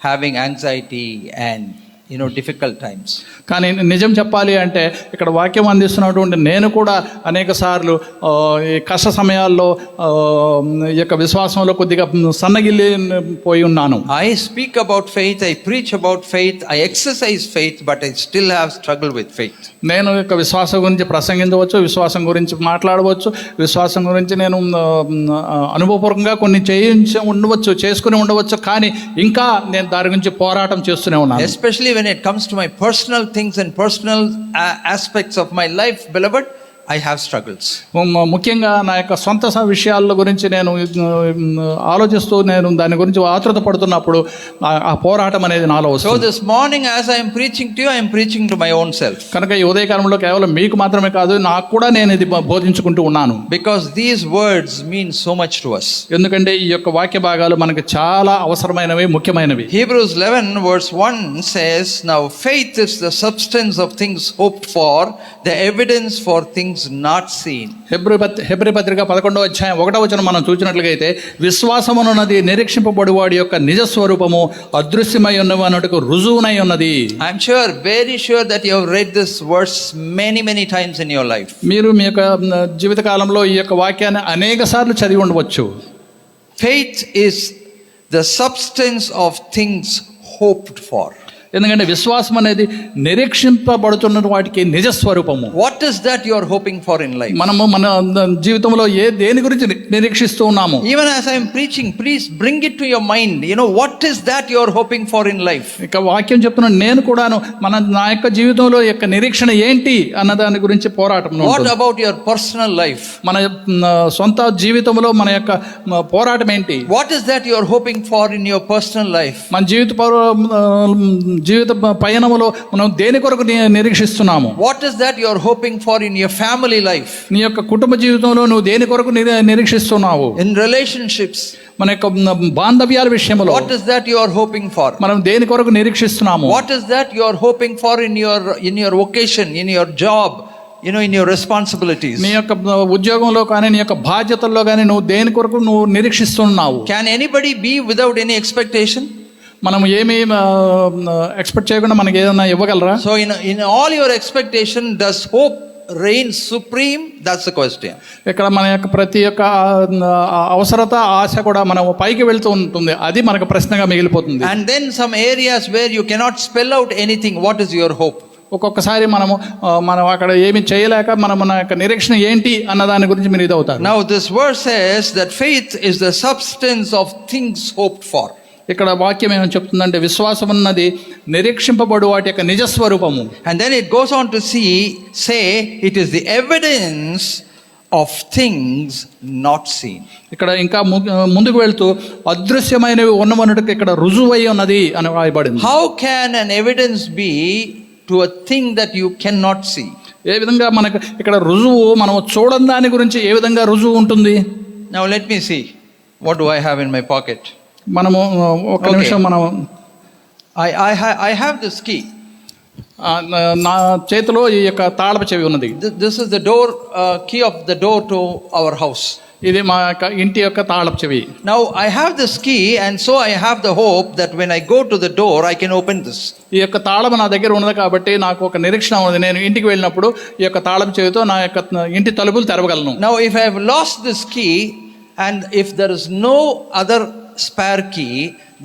having anxiety and difficult times. కానీ నిజం చెప్పాలి అంటే ఇక్కడ వాక్యం అందిస్తున్నటువంటి నేను కూడా అనేక సార్లు ఈ కష్ట సమయాల్లో ఈ యొక్క విశ్వాసంలో కొద్దిగా సన్నగిల్లిపోయి ఉన్నాను. I speak about faith, I preach about faith, I exercise faith, but I still have struggle with faith. నేను యొక్క విశ్వాసం గురించి ప్రసంగించవచ్చు, విశ్వాసం గురించి మాట్లాడవచ్చు, విశ్వాసం గురించి నేను అనుభవపూర్వకంగా కొన్ని చేసుకుని ఉండవచ్చు, కానీ ఇంకా నేను దాని గురించి పోరాటం చేస్తూనే ఉన్నాను. Especially when it comes to my personal things and personal aspects of my life, beloved, I have struggles. ముఖ్యంగా నా యొక్క సొంత విషయాల గురించి నేను ఆలోచిస్తూ నేను దాని గురించి ఆతృత పడుతున్నప్పుడు ఆ పోరాటం అనేది నాలో So వస్తుంది. this morning as I am preaching to you, I am preaching to my own self. కనుక ఈ ఉదయకాలంలో కేవలం మీకు మాత్రమే కాదు నాకు కూడా నేను ఇది బోధించుకుంటూ ఉన్నాను. Because these words mean so much to us. ఎందుకంటే ఈ యొక్క వాక్య భాగాలు మనకు చాలా అవసరమైనవి, ముఖ్యమైనవి. Hebrews 11 verse 1 says, now faith is the substance of things hoped for, the evidence for things not seen. Hebrew పత్రిక 11వ అధ్యాయం 1వ వచనం మనం చూసినట్లుగా అయితే విశ్వాసమునున్నది నిరీక్షింపబడు వాడి యొక్క నిజ స్వరూపము అదృశ్యమై ఉన్నవానికి రుజువునై ఉన్నది. I'm sure, very sure that you have read this verse many times in your life. మీరు మీ యొక్క జీవిత కాలంలో ఈ యొక్క వాక్యాన్ని అనేక సార్లు చదివి ఉండవచ్చు. Faith is the substance of things hoped for. ఎందుకంటే విశ్వాసం అనేది నిరీక్షింపబడుతున్న వాటికి నిజ స్వరూపము. What is that you are hoping for in life? మనము మన జీవితంలో దేని గురించి నిరీక్షిస్తూ ఉన్నాము? Even as I am preaching, please bring it to your mind. What is that you are hoping for in life? ఇక వాక్యం చెప్తున్నాను నేను కూడాను నా యొక్క జీవితంలో యొక్క నిరీక్షణ ఏంటి అన్న దాని గురించి పోరాటం. What about your personal life? మన సొంత జీవితంలో మన యొక్క పోరాటం ఏంటి? What is that you are hoping for in your personal life? మన జీవిత పయనములో మనం దేని కొరకు నిరీక్షిస్తున్నాము? What is that you are hoping for in your family life? నీ యొక్క కుటుంబ జీవితంలో నువ్వు దేని కొరకు నిరీక్షిస్తున్నావు? In relationships, మన యొక్క బాంధవ్యాల విషయంలో what is that you are hoping for? మనం దేని కొరకు నిరీక్షిస్తున్నాము? What is that you are hoping for in your vocation, in your job, in your responsibilities? నీ యొక్క ఉద్యోగంలో కానీ నీ యొక్క బాధ్యతల్లో కానీ నువ్వు దేని కొరకు నువ్వు నిరీక్షిస్తున్నావు? Can anybody be without any expectation? మనం ఏమి ఎక్స్పెక్ట్ చేయకుండా మనకి ఏదైనా ఇవ్వగలరా? So in all your expectation, does hope reign supreme? That's the question. ఇక్కడ మన యొక్క ప్రతి ఒక్క అవసరత ఆశ కూడా మనం పైకి వెళ్తూ ఉంటుంది, అది మనకు ప్రశ్నగా మిగిలిపోతుంది. And then some areas where you cannot spell out anything, what is your hope? ఒక్కొక్కసారి మనం అక్కడ ఏమి చేయలేక మన యొక్క నిరీక్షణ ఏంటి అన్న దాని గురించి మీరు ఇదవుతారు. Now this verse says that faith is the substance of things hoped for. ఇక్కడ వాక్యం ఏమని చెప్తుందంటే విశ్వాసం అన్నది నిరీక్షింపబడు వాటి యొక్క నిజస్వరూపము. And then it goes on to say it is the evidence of things not seen. ఇక్కడ ఇంకా ముందుకు వెళ్తూ అదృశ్యమైనవి ఉన్నవన్నట్టుగా ఇక్కడ రుజువై ఉన్నది అని రాయబడింది. How can an evidence be to a thing that you cannot see? ఏ విధంగా మనకు ఇక్కడ రుజువు మనం చూడని దాని గురించి ఏ విధంగా రుజువు ఉంటుంది? Now let me see, what do I have in my pocket? మనము ఒక నిమిషం మనం I have this key. నా చేతిలో ఈ యొక్క తాళపు చెవి ఉన్నది. This is the door key of the door to our house. ఇది మా యొక్క ఇంటి యొక్క తాళపు చెవి. Now I have this key, and so I have the hope that when I go to the door I can open this. ఈ యొక్క తాళం నా దగ్గర ఉన్నది కాబట్టి నాకు ఒక నిరీక్షణ ఉంది, నేను ఇంటికి వెళ్ళినప్పుడు ఈ యొక్క తాళపు చెవితో నా యొక్క ఇంటి తలుపులు తెరవగలను. Now if I have lost this key and if there is no other spare key,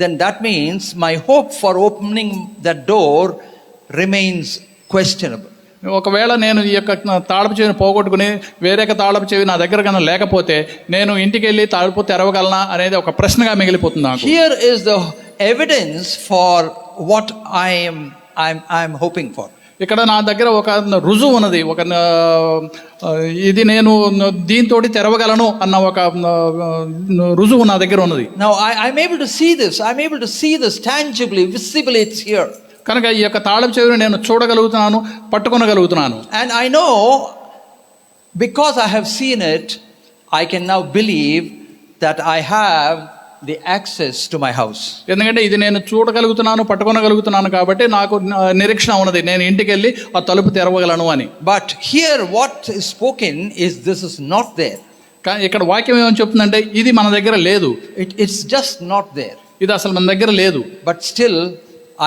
then that means my hope for opening that door remains questionable. ఒకవేళ నేను ఈ యొక్క తాళపు చెవిని పోగొట్టుకుని వేరే తాళపు చెవి నా దగ్గర కన్నా లేకపోతే నేను ఇంటికి వెళ్ళి తలుపు తెరవగలనా అనేది ఒక ప్రశ్నగా మిగిలిపోతుంది నాకు. Here is the evidence for what I am hoping for. ఇక్కడ నా దగ్గర ఒక రుజువు ఉన్నది, ఒక ఇది నేను దీంతో తెరవగలను అన్న ఒక రుజువు నా దగ్గర ఉన్నది. Now I'm able to see this. I'm able to see this tangibly, visibly. It's here. కనుక ఈ యొక్క తాళపు చెవిని నేను చూడగలుగుతున్నాను, పట్టుకొనగలుగుతున్నాను. And I know, because I have seen it, I can now believe that I have the access to my house. ఎందుకంటే ఇది నేను చూడగలుగుతున్నాను, పట్టుకొనగలుగుతున్నాను కాబట్టి నాకు నిరీక్షణ ఉన్నది, నేను ఇంటికి వెళ్ళి ఆ తలుపు తెరవగలను అని. But here what is spoken is this is not there. కానీ ఇక్కడ వాక్యం ఏమని చెప్తుందంటే ఇది మన దగ్గర లేదు, It's just not there. ఇది అసలు మన దగ్గర లేదు. But still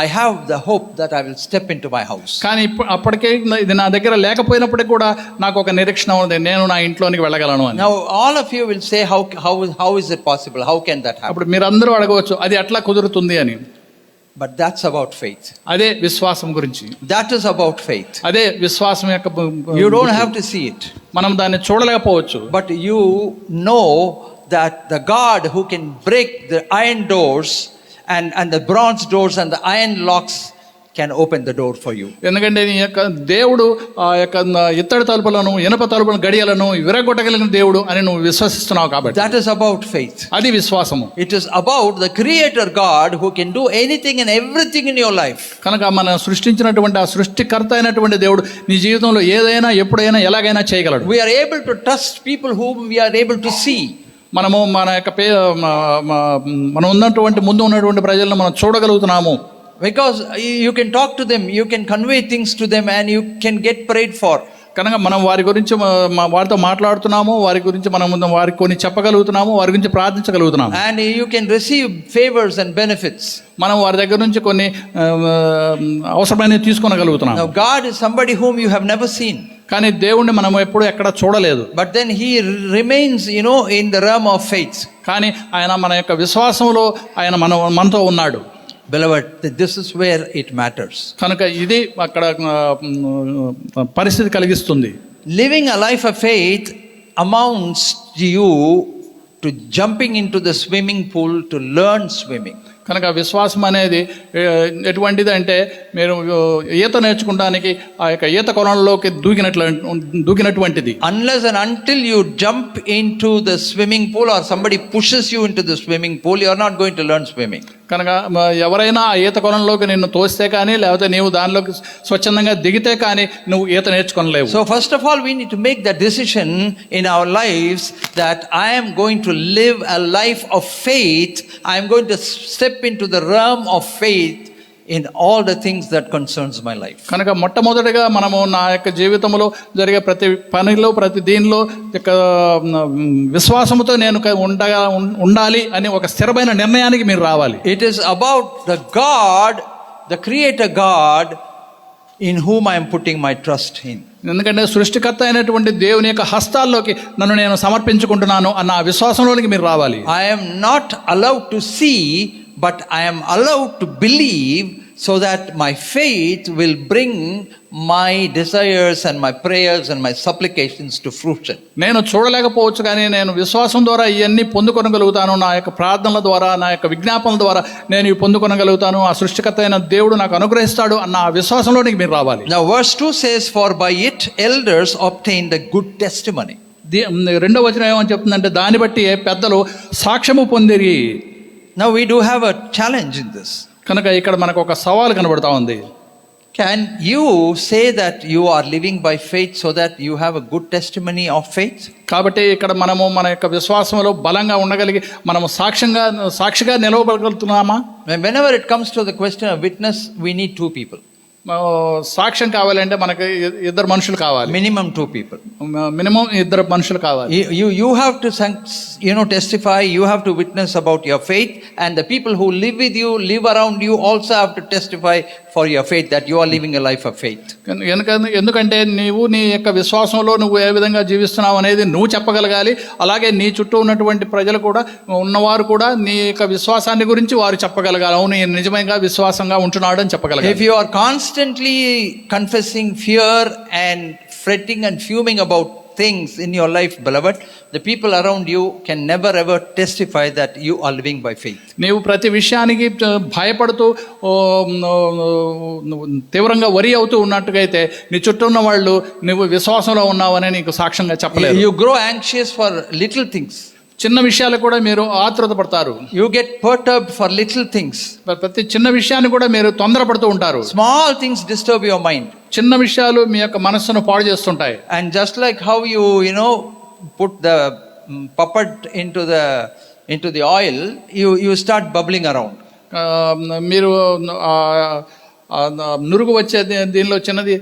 I have the hope that I will step into my house. కానీ అప్పటికే ఇది నా దగ్గర లేకపోయినప్పటికీ కూడా నాకు ఒక నిరీక్షణ ఉంది, నేను నా ఇంట్లోనికి వెళ్ళగలను అని. Now all of you will say, how is it possible? How can that happen? అప్పుడు మీరందరూ అడగవచ్చు అది ఎట్లా కుదురుతుంది అని. But that's about faith. అదే విశ్వాసం గురించి, That is about faith. అదే విశ్వాసం యొక్క You don't have to see it, మనం దాన్ని చూడలేకపోవచ్చు, but you know that the God who can break the iron doors and the bronze doors and the iron locks can open the door for you. ఎందుకంటే నీ యొక్క దేవుడు ఆ యొక్క ఇత్తడి తలుపులను, ఇనప తలుపులను, గడియలను విరగొట్టగలిగిన దేవుడు అని నువ్వు విశ్వసిస్తున్నావు కాబట్టి That is about faith. అది విశ్వాసము. It is about the creator God who can do anything and everything in your life. కనుక మనం సృష్టించినటువంటి ఆ సృష్టికర్త అయినటువంటి దేవుడు నీ జీవితంలో ఏదైనా ఎప్పుడైనా ఎలాగైనా చేయగలడు. We are able to trust people whom we are able to see. మనము మన యొక్క మనం ఉన్నటువంటి ముందు ఉన్నటువంటి ప్రజలను మనం చూడగలుగుతున్నాము. Because you can talk to them, you can convey things to them, and you can get prayed for. కనుక మనం వారి గురించి వారితో మాట్లాడుతున్నాము, వారి గురించి మనం వారికి కొన్ని చెప్పగలుగుతున్నాము, వారి గురించి ప్రార్థించగలుగుతున్నాము. And you can receive favors and benefits. మనం వారి దగ్గర నుంచి కొన్ని అవసరమైనవి తీసుకొనగలుగుతున్నాము. Now God is somebody whom you have never seen. కానీ దేవుణ్ణి మనం ఎప్పుడు ఎక్కడ చూడలేదు. But then he remains, in the realm of faith. కానీ ఆయన మన యొక్క విశ్వాసంలో ఆయన మనతో ఉన్నాడు. Beloved, this is where it matters. కనుక ఇది అక్కడ పరిస్థితి కలిగిస్తుంది. Living a life of faith amounts to you to jumping into the swimming pool to learn swimming. కనుక విశ్వాసం అనేది ఎటువంటిది అంటే మీరు ఈత నేర్చుకోవడానికి ఆ యొక్క ఈత కొలంలోకి దూకినటువంటిది. Unless and until you jump into the swimming pool or somebody pushes you into the swimming pool, you are not going to learn swimming. కనుక ఎవరైనా ఆ ఈత కొలంలోకి నిన్ను తోస్తే కానీ లేకపోతే నీవు దానిలోకి స్వచ్ఛందంగా దిగితే కానీ నువ్వు ఈత నేర్చుకోలేవు. So first of all, we need to make the decision in our lives that I am going to live a life of faith. I am going to step into the realm of faith in all the things that concerns my life. కనుక మొట్టమొదటిగా మనము నా యొక్క జీవితంలో జరిగే ప్రతి పనిలో ప్రతి దీనిలో విశ్వాసముతో నేను ఉండాలి అని ఒక స్థిరమైన నిర్ణయానికి మీరు రావాలి. It is about the God, the creator God, in whom I am putting my trust in. ఎందుకంటే సృష్టికర్త అయినటువంటి దేవుని యొక్క హస్తాల్లోకి నన్ను నేను సమర్పించుకుంటున్నాను అన్న ఆ విశ్వాసంలోనికి మీరు రావాలి. I am not allowed to see, but I am allowed to believe, so that my faith will bring my desires and my prayers and my supplications to fruition. నేను చూడలేకపోవచ్చు కానీ నేను విశ్వాసం ద్వారా ఇవన్నీ పొందుకొనగలుగుతాను. నా యొక్క ప్రార్థనల ద్వారా, నా యొక్క విజ్ఞాపనల ద్వారా నేను ఇవి పొందుకొనగలుగుతాను. ఆ సృష్టికర్త అయిన దేవుడు నాకు అనుగ్రహిస్తాడు అన్న ఆ విశ్వాసంలోనికి మీరు రావాలి. Now verse 2 says, for by it elders obtained a good testimony. రెండో వచనం ఏమని చెప్తుందంటే దాన్ని బట్టి పెద్దలు సాక్ష్యము పొందిరి. Now we do have a challenge in this. కనుక ఇక్కడ మనకు ఒక సవాలు కనబడతా ఉంది. Can you say that you are living by faith so that you have a good testimony of faith? కాబట్టి ఇక్కడ మనము మన యొక్క విశ్వాసంలో బలంగా ఉండగలిగి మనము సాక్షిగా నిలవగలుగుతున్నామా? Whenever it comes to the question of witness, we need two people. సాక్ష్యం కావాలంటే మనకి ఇద్దరు మనుషులు కావాలి, Minimum 2 people. మినిమం ఇద్దరు మనుషులు కావాలి. You have to testify, you have to witness about your faith, and the people who live with you, live around you also have to testify for your faith, that you are living a life of faith. ఎందుకంటే నీవు నీ యొక్క విశ్వాసంలో నువ్వు ఏ విధంగా జీవిస్తున్నావు అనేది నువ్వు చెప్పగలగాలి. అలాగే నీ చుట్టూ ఉన్నటువంటి ప్రజలు కూడా, ఉన్నవారు కూడా నీ యొక్క విశ్వాసాన్ని గురించి వారు చెప్పగలగాలి. అవును, ఈయన నిజంగా విశ్వాసంగా ఉంటున్నాడు అని చెప్పగలగాలి. If you are constantly confessing fear and fretting and fuming about things in your life, beloved, the people around you can never ever testify that you are living by faith. నీవు ప్రతి విషయానికి భయపడుతూ తీవ్రంగా వరి అవుతూ ఉన్నట్టుగా అయితే నీ చుట్టూ ఉన్న వాళ్ళు నువ్వు విశ్వాసంలో ఉన్నావని నీకు సాక్ష్యంగా చెప్పలేదు. You grow anxious for little things. చిన్న విషయాలు కూడా మీరు ఆతృత పడతారు. You get perturbed for little things. ప్రతి చిన్న విషయాన్ని కూడా మీరు తొందరపడుతూ ఉంటారు. Small things disturb your mind. చిన్న విషయాలు మీ యొక్క మనస్సును పాడు చేస్తుంటాయి. And just like how you put the puppet into the oil, you start bubbling around. మీరు నురుగు వచ్చే దీనిలో చిన్నది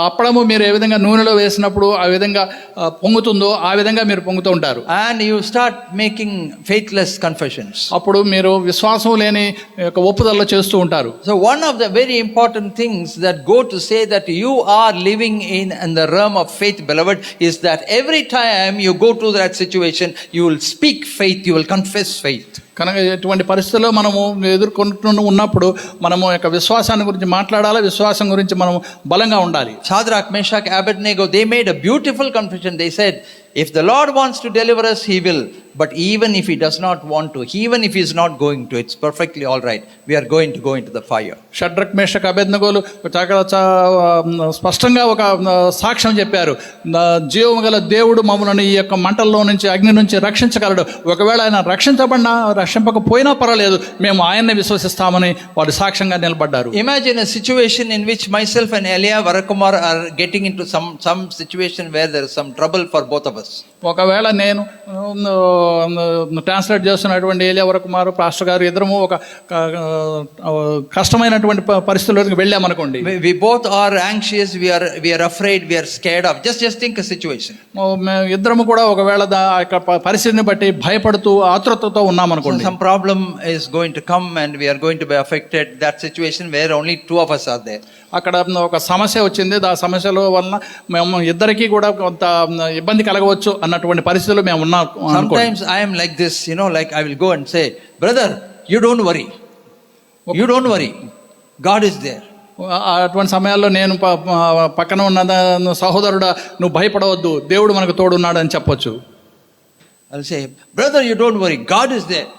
అప్పడము మీరు ఏ విధంగా నూనెలో వేసినప్పుడు ఆ విధంగా పొంగుతుందో ఆ విధంగా మీరు పొంగుతూ ఉంటారు. And you start making faithless confessions. అప్పుడు మీరు విశ్వాసం లేని యొక్క ఒప్పుదలలో చేస్తూ ఉంటారు. So one of the very important things that go to say that you are living in the realm of faith, beloved, is that every time you go to that situation, you will speak faith, you will confess faith. కనుక ఎటువంటి పరిస్థితుల్లో మనము ఎదుర్కొంటూ ఉన్నప్పుడు మనము యొక్క విశ్వాసాన్ని గురించి మాట్లాడాలి, విశ్వాసం గురించి మనం బలంగా ఉండాలి. Shadrach, Meshach, Abednego, they made a beautiful confession. They said, if the Lord wants to deliver us, he will. But even if he does not want to, even if he is not going to, it's perfectly all right. We are going to go into the fire. Shadrach, Meshach, అబేద్నెగోలు స్పష్టంగా ఒక సాక్ష్యం చెప్పారు. జీవము గల దేవుడు మమ్మల్ని ఈ యొక్క మంటల్లో నుంచి, అగ్ని నుంచి రక్షించగలడు. ఒకవేళ ఆయన రక్షింపకపోయినా పర్వాలేదు, మేము ఆయన్ని విశ్వసిస్తామని వారు సాక్ష్యంగా నిలబడ్డారు. Imagine a situation in which myself and Elia Varakumar are getting into some situation where there is some trouble for both of us. ఒకవేళ నేను ట్రాన్స్లేట్ చేస్తున్నటువంటి ఏలియా వరకుమార్ పాస్టర్ గారు ఇద్దరము ఒక కష్టమైనటువంటి పరిస్థితుల్లోకి వెళ్ళామనుకోండి. We both are anxious, we are afraid, we are scared of. Just think a situation. ఇద్దరము కూడా ఒకవేళ ఆ యొక్క పరిస్థితిని బట్టి భయపడుతూ ఆతృతతో ఉన్నామనుకోండి. Some problem is going to come and we are going to be affected. That situation where only 2 of us are there. అక్కడ ఒక సమస్య వచ్చింది, ఆ సమస్యల వలన మేము ఇద్దరికీ కూడా కొంత ఇబ్బంది కలగవచ్చు అన్నటువంటి పరిస్థితుల్లో మేము ఉన్నాం. Sometimes I am like this, like I will go and say, brother, you don't worry, God is there. అటువంటి సమయాల్లో నేను పక్కన ఉన్న సహోదరుడా, నువ్వు భయపడవద్దు, దేవుడు మనకు తోడున్నాడు అని చెప్పొచ్చు. I'll say, brother, you don't worry, God is there.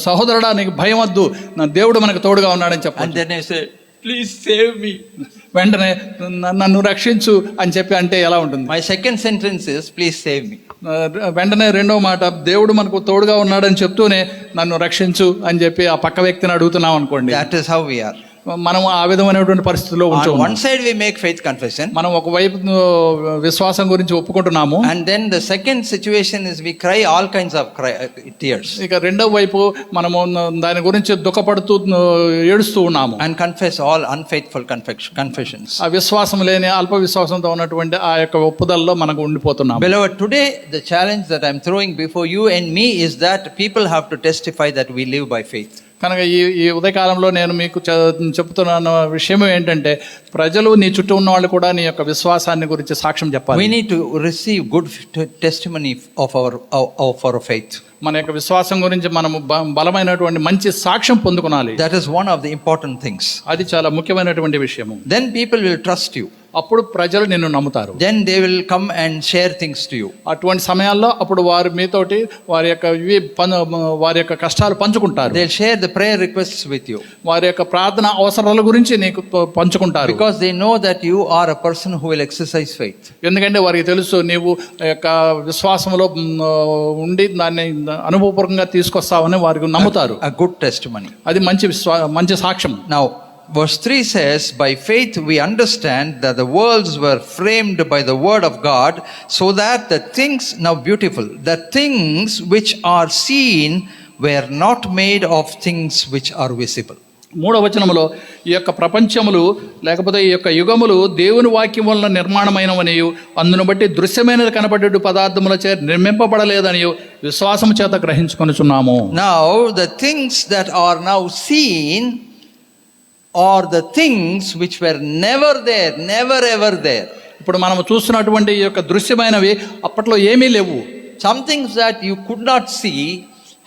సహోదరుడా, నీకు భయం వద్దు, నా దేవుడు మనకు తోడుగా ఉన్నాడని చెప్పు. And then I say, please save me. వెంటనే నన్ను రక్షించు అని చెప్పి అంటే ఎలా ఉంటుంది? My second sentence is, please save me. వెంటనే రెండో మాట, దేవుడు మనకు తోడుగా ఉన్నాడని చెప్తూనే నన్ను రక్షించు అని చెప్పి ఆ పక్క వ్యక్తిని అడుగుతున్నాం అనుకోండి. That is how we are. మనం ఆ విధమైనటువంటి పరిస్థితుల్లో ఉంటాం. On one side we make faith confession. మనం ఒకవైపు విశ్వాసం గురించి ఒప్పుకుంటున్నాము. And then the second situation is we cry all kinds of tears. ఇక రెండో వైపు మనము దాని గురించి దుఃఖపడుతూ ఏడుస్తూ ఉన్నాము. And confess all unfaithful confessions. ఆ విశ్వాసం లేని అల్ప విశ్వాసంతో ఉన్నటువంటి ఆ యొక్క ఒప్పుదలలో మనకు ఉండిపోతున్నాము. Beloved, today the challenge that I am throwing before you and me is that people have to testify that we live by faith. కనుక ఈ ఉదయకాలంలో నేను మీకు చెప్తున్న విషయం ఏంటంటే, ప్రజలు నీ చుట్టూ ఉన్న వాళ్ళు కూడా నీ యొక్క విశ్వాసాన్ని గురించి సాక్ష్యం చెప్పాలి. We need to receive good testimony of our faith. మన యొక్క విశ్వాసం గురించి మనము బలమైనటువంటి మంచి సాక్ష్యం పొందుకోవాలి. That is one of the important things. అది చాలా ముఖ్యమైనటువంటి విషయము. Then people will trust you. అప్పుడు ప్రజలు నిన్ను నమ్ముతారు. Then they will come and share things to you. అటువంటి సమయాల్లో అప్పుడు వారు మీతోటి వారి యొక్క కష్టాలు పంచుకుంటారు. They'll share the prayer requests with you. వారి యొక్క ప్రార్థన అవసరాల గురించి నీకు పంచుకుంటారు. Because they know that you are a person who will exercise faith. ఎందుకంటే వారికి తెలుసు నీవు యొక్క విశ్వాసంలో ఉండి దాన్ని అనుభవపూర్వకంగా తీసుకొస్తావని వారికి నమ్ముతారు. A good testimony. అది మంచి సాక్ష్యం. Now verse 3 says, by faith we understand that the worlds were framed by the word of God, so that the things, now beautiful, the things which are seen were not made of things which are visible. మూడవ వచనములో ఈ యొక్క ప్రపంచములు లేకపోతే ఈ యొక్క యుగములు దేవుని వాక్యం వలన నిర్మాణమైనవనియు అందును బట్టి దృశ్యమైనది కనబడేటు పదార్థముల చే నిర్మింపబడలేదనియు విశ్వాసము చేత గ్రహించుకొనుచున్నాము. Now the things that are now seen are the things which were never there, never ever there. ఇప్పుడు మనము చూస్తున్నటువంటి ఈ యొక్క దృశ్యమైనవి అప్పట్లో ఏమీ లేవు. Some things that you could not see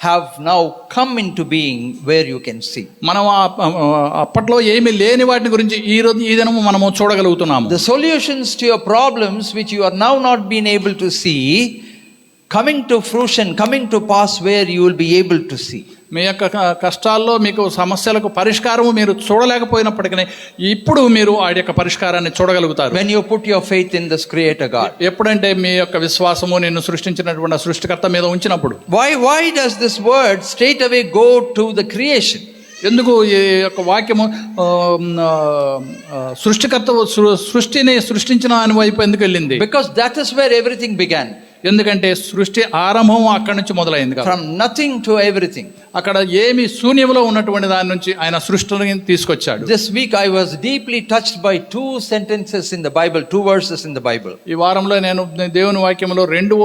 have now come into being where you can see. మనం అప్పట్లో ఏమీ లేని వాటి గురించి ఈ దినము మనము చూడగలుగుతున్నాము. The solutions to your problems which you are now not been able to see, coming to fruition, coming to pass where you will be able to see. మీ యొక్క కష్టాల్లో మీకు సమస్యలకు పరిష్కారము మీరు చూడలేకపోయినప్పటికీ ఇప్పుడు మీరు ఆ యొక్క పరిష్కారాన్ని చూడగలుగుతారు. When you put your faith in this creator God. ఎప్పుడంటే మీ యొక్క విశ్వాసము నిన్ను సృష్టించినటువంటి సృష్టికర్త మీద ఉంచినప్పుడు. Why does this word straight away go to the creation? ఎందుకు ఈ యొక్క వాక్యము సృష్టికర్త సృష్టిని సృష్టించిన అని వైపు ఎందుకు వెళ్ళింది? Because that is where everything began. ఎందుకంటే సృష్టి ఆరంభం అక్కడి నుంచి మొదలైంది. From nothing to everything. అక్కడ ఏమి శూన్యంలో ఉన్నటువంటి దాని నుంచి ఆయన సృష్టిని తీసుకొచ్చాడు. This week I was deeply touched by 2 sentences in the Bible, 2 verses in the Bible. ఈ వారంలో నేను దేవుని వాక్యంలో 2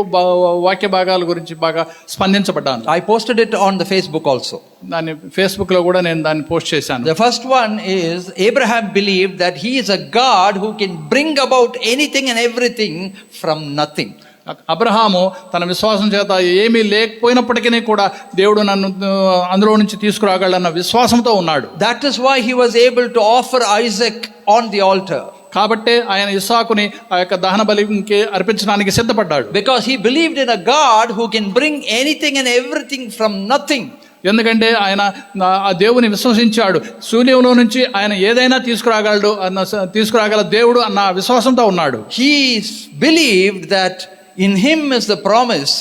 వాక్య భాగాల గురించి బాగా స్పందించబడ్డాను. I posted it on the Facebook also. దాన్ని ఫేస్బుక్ లో కూడా నేను దాన్ని పోస్ట్ చేశాను. The first one is Abraham believed that he is a God who can bring about anything and everything from nothing. Abraham తన విశ్వాసం చేత ఏమీ లేకపోయినప్పటికీ కూడా దేవుడు నన్ను అందులో నుంచి తీసుకురాగలన్న విశ్వాసంతో ఉన్నాడు. That is why he was able to offer Isaac on the altar. కాబట్టి ఆయన ఇస్సాకుని ఆ యొక్క దహన బలికి అర్పించడానికి సిద్ధపడ్డాడు. Because he believed in a God who can bring anything and everything from nothing. ఎందుకంటే ఆయన ఆ దేవుని విశ్వసించాడు. శూన్యంలో నుంచి ఆయన ఏదైనా తీసుకురాగల దేవుడు అన్న విశ్వాసంతో ఉన్నాడు. He believed that in him is the promise,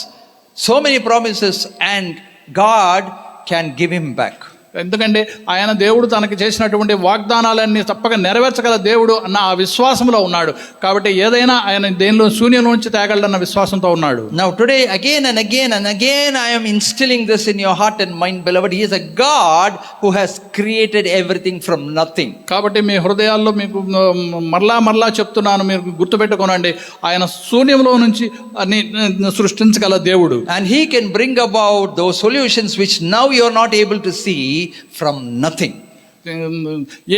so many promises, and God can give him back. ఎందుకంటే ఆయన దేవుడు తనకి చేసినటువంటి వాగ్దానాలన్నీ తప్పక నెరవేర్చగల దేవుడు అన్న ఆ విశ్వాసంలో ఉన్నాడు. కాబట్టి ఏదైనా ఆయన దేనిలో శూన్యంలోంచి తేగలడన్న విశ్వాసంతో ఉన్నాడు. Now today again and again and again I am instilling this in your heart and mind, beloved. He is a God who has created everything from nothing. కాబట్టి మీ హృదయాల్లో మీకు మరలా చెప్తున్నాను, మీరు గుర్తుపెట్టుకోనండి, ఆయన శూన్యంలో నుంచి అన్ని సృష్టించగల దేవుడు. And he can bring about those solutions which now you are not able to see from nothing.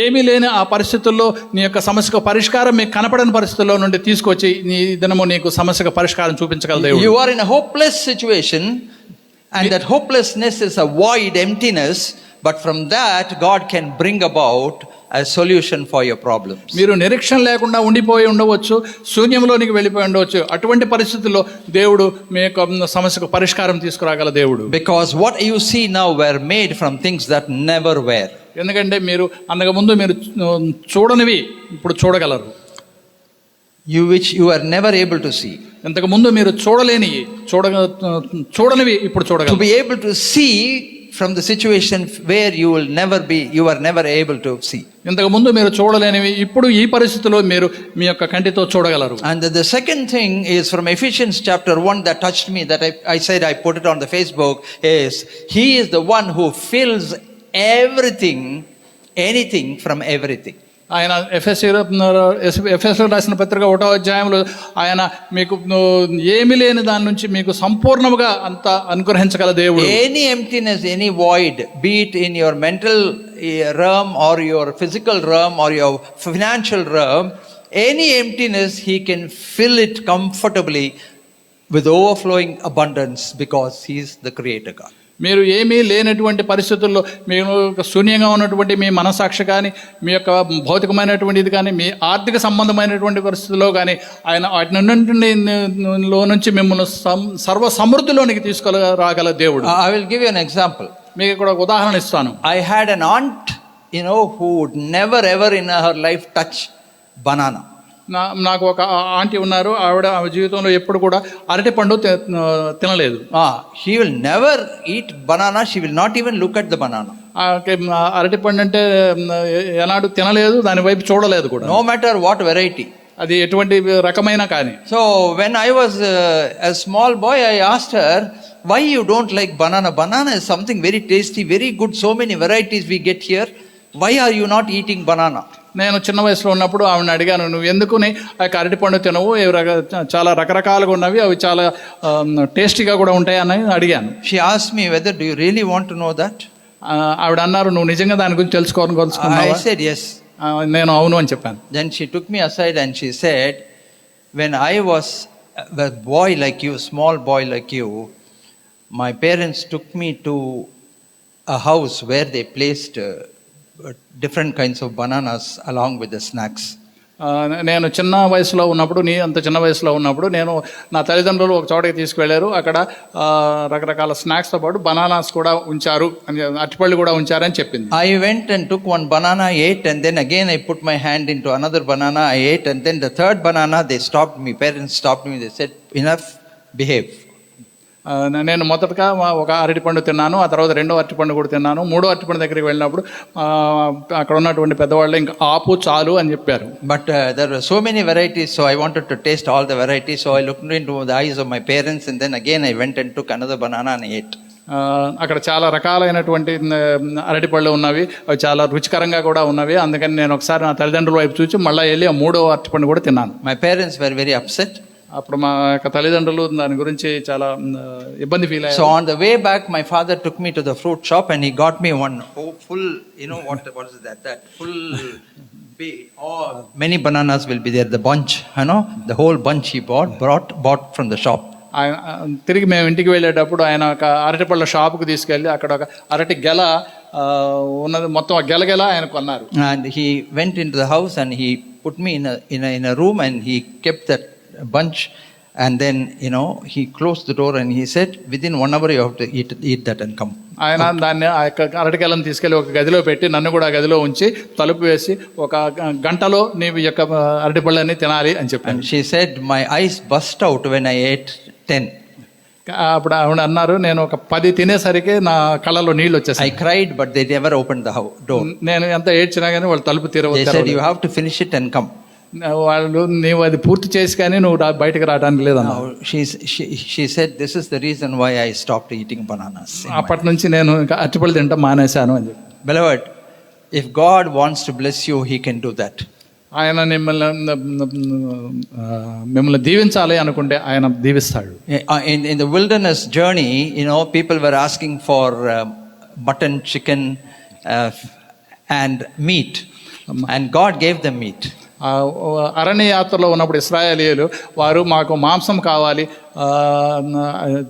ఏమీ లేని ఆ పరిస్థితుల్లో నీ యొక్క సమస్యకు పరిష్కారం మీకు కనపడని పరిస్థితుల్లో నుండి తీసుకొచ్చి నీ దినము నీకు సమస్యకు పరిష్కారం చూపించగల దేవుడు. You are in a hopeless situation and that hopelessness is a void, emptiness, but from that God can bring about a solution for your problems. మీరు నిరీక్షణ లేకుండా ఉండిపోయి ఉండవచ్చు, శూన్యంలోనికి వెళ్ళిపోయి ఉండవచ్చు. అటువంటి పరిస్థితుల్లో దేవుడు మీ యొక్క సమస్యకు పరిష్కారం తీసుకురాగల దేవుడు. Because what you see now were made from things that never were. ఎందుకంటే మీరు అంతకు ముందు మీరు చూడనివి ఇప్పుడు చూడగలరు. Which you were never able to see. ఇంతకు ముందు మీరు చూడనివి ఇప్పుడు చూడగలరు. To be able to see from the situation where you were never able to see. ఇంతకు ముందు మీరు చూడలేనివి ఇప్పుడు ఈ పరిస్థితిలో మీరు మీ యొక్క కంటితో చూడగలరు. And the second thing is from Ephesians chapter 1 that touched me, that I said I put it on the Facebook, is he is the one who fills everything, anything from everything. ఆయన ఎఫెసీయులకు రాసిన పత్రిక 1వ అధ్యాయంలో ఆయన మీకు ఏమీ లేని దాని నుంచి మీకు సంపూర్ణముగా అంత అనుగ్రహించగల దేవుడు. Any emptiness, any void, be it in your mental realm or your physical realm or your financial realm, any emptiness he can fill it comfortably with overflowing abundance, because he is the creator God. మీరు ఏమీ లేనటువంటి పరిస్థితుల్లో మీరు శూన్యంగా ఉన్నటువంటి మీ మనసాక్షి కానీ, మీ యొక్క భౌతికమైనటువంటి ఇది కానీ, మీ ఆర్థిక సంబంధమైనటువంటి పరిస్థితుల్లో కానీ ఆయన వాటిలో నుంచి మిమ్మల్ని సర్వ సమృద్ధిలోనికి తీసుకురాగల దేవుడు. I will give you an example. మీకు కూడా ఉదాహరణ ఇస్తాను. I had an aunt, who would never ever in her life touch banana. నాకు ఒక ఆంటీ ఉన్నారు, ఆవిడ జీవితంలో ఎప్పుడు కూడా అరటి పండు తినలేదు. She will never eat banana. She will not even look at the banana. అరటి పండు అంటే ఎలాంటి తినలేదు, దాని వైపు చూడలేదు కూడా. No matter what variety. అది ఎటువంటి రకమైన కానీ. So when I was a small boy, I asked her, why you don't like banana? Banana is something very tasty, very good. So many varieties we get here. Why are you not eating banana? నేను చిన్న వయసులో ఉన్నప్పుడు ఆవిడని అడిగాను, నువ్వు ఎందుకుని ఆ అరటి పండు తినవు, చాలా రకరకాలుగా ఉన్నవి, అవి చాలా టేస్టీగా కూడా ఉంటాయి అని అడిగాను. She asked me whether do you really want to know that? ఆవిడ అన్నారు, నువ్వు నిజంగా దాని గురించి తెలుసుకోవాలనుకుంటున్నావా? I said yes. నేను అవును అని చెప్పాను. Then she took me aside and she said, when I was a boy like you, small boy like you, my parents took me to a house where they placed different kinds of bananas along with the snacks. నేను చిన్న వయసులో ఉన్నప్పుడు, అంత చిన్న వయసులో ఉన్నప్పుడు నేను నా తల్లిదండ్రులు ఒక చోటకి తీసుకువెళ్ళారు. అక్కడ రకరకాల స్నాక్స్తో పాటు బనానాస్ కూడా ఉంచారు, అరటిపళ్ళు కూడా ఉంచారని చెప్పింది. I went and took one banana, ate, and then again I put my hand into another banana, I ate, and then the third banana they stopped me. Parents stopped me. They said, enough, behave. నేను మొదటగా ఒక అరటిపండు తిన్నాను, ఆ తర్వాత రెండో అరటిపండు కూడా తిన్నాను. మూడో అరటిపండు దగ్గరికి వెళ్ళినప్పుడు అక్కడ ఉన్నటువంటి పెద్దవాళ్ళు ఇంకా ఆపు చాలు అని చెప్పారు. But there were so many varieties, so I wanted to taste all the varieties, so I looked into the eyes of my parents, and then again I went and took another banana and ate. అక్కడ చాలా రకాలైనటువంటి అరటిపళ్ళు ఉన్నవి, అవి చాలా రుచికరంగా కూడా ఉన్నవి. అందుకని నేను ఒకసారి నా తల్లిదండ్రుల వైపు చూసి మళ్ళీ వెళ్ళి ఆ మూడో అరటిపండు కూడా తిన్నాను. My parents were very upset. అప్పుడు మా యొక్క తల్లిదండ్రులు దాని గురించి చాలా ఇబ్బంది ఫీల్ అయ్యారు. So on the way back, my father took me to the fruit shop and he got me one full, you know what is that full many bananas will be there, the bunch, you know, the whole bunch he bought from the shop. తిరిగి మేము ఇంటికి వెళ్ళేటప్పుడు ఆయన ఒక అరటిపళ్ళ షాపుకు తీసుకెళ్ళి అక్కడ ఒక అరటి గెల ఉన్నది, మొత్తం ఆ గెల ఆయన కొన్నారు. And he went into the house and he put me in a room and he kept that bunch, and then he closed the door and he said, within 1 hour you have to eat that and come. ఆయన దాన్ని ఆ యొక్క అరటికెలను తీసుకెళ్ళి ఒక గదిలో పెట్టి నన్ను కూడా గదిలో ఉంచి తలుపు వేసి ఒక గంటలో నీవు యొక్క అరటిపళ్ళని తినాలి అని చెప్పాను. And she said, my eyes burst out when I ate 10. అప్పుడు ఆవిడ అన్నారు, నేను ఒక 10 తినేసరికి నా కళ్ళలో నీళ్ళు వచ్చేసాయి. I cried but they never opened the door. నేను ఎంత ఏడ్చినా కానీ వాళ్ళు తలుపు They said, you have to finish it and come. వాళ్ళు నీవు అది పూర్తి చేసి కానీ నువ్వు బయటకు రావడానికి లేదన్నా. She said, this is the reason why I stopped eating bananas. అప్పటి నుంచి నేను ఇంకా అరటిపళ్ళు తింటాం మానేశాను అని చెప్పి. Beloved, if God wants to bless you, he can do that. ఆయన మిమ్మల్ని దీవించాలి అనుకుంటే ఆయన దీవిస్తాడు. In the wilderness journey, people were asking for mutton, chicken, and meat, and God gave them meat. అరణ్య యాత్రలో ఉన్నప్పుడు ఇశ్రాయేలీయులు వారు మాకు మాంసం కావాలి,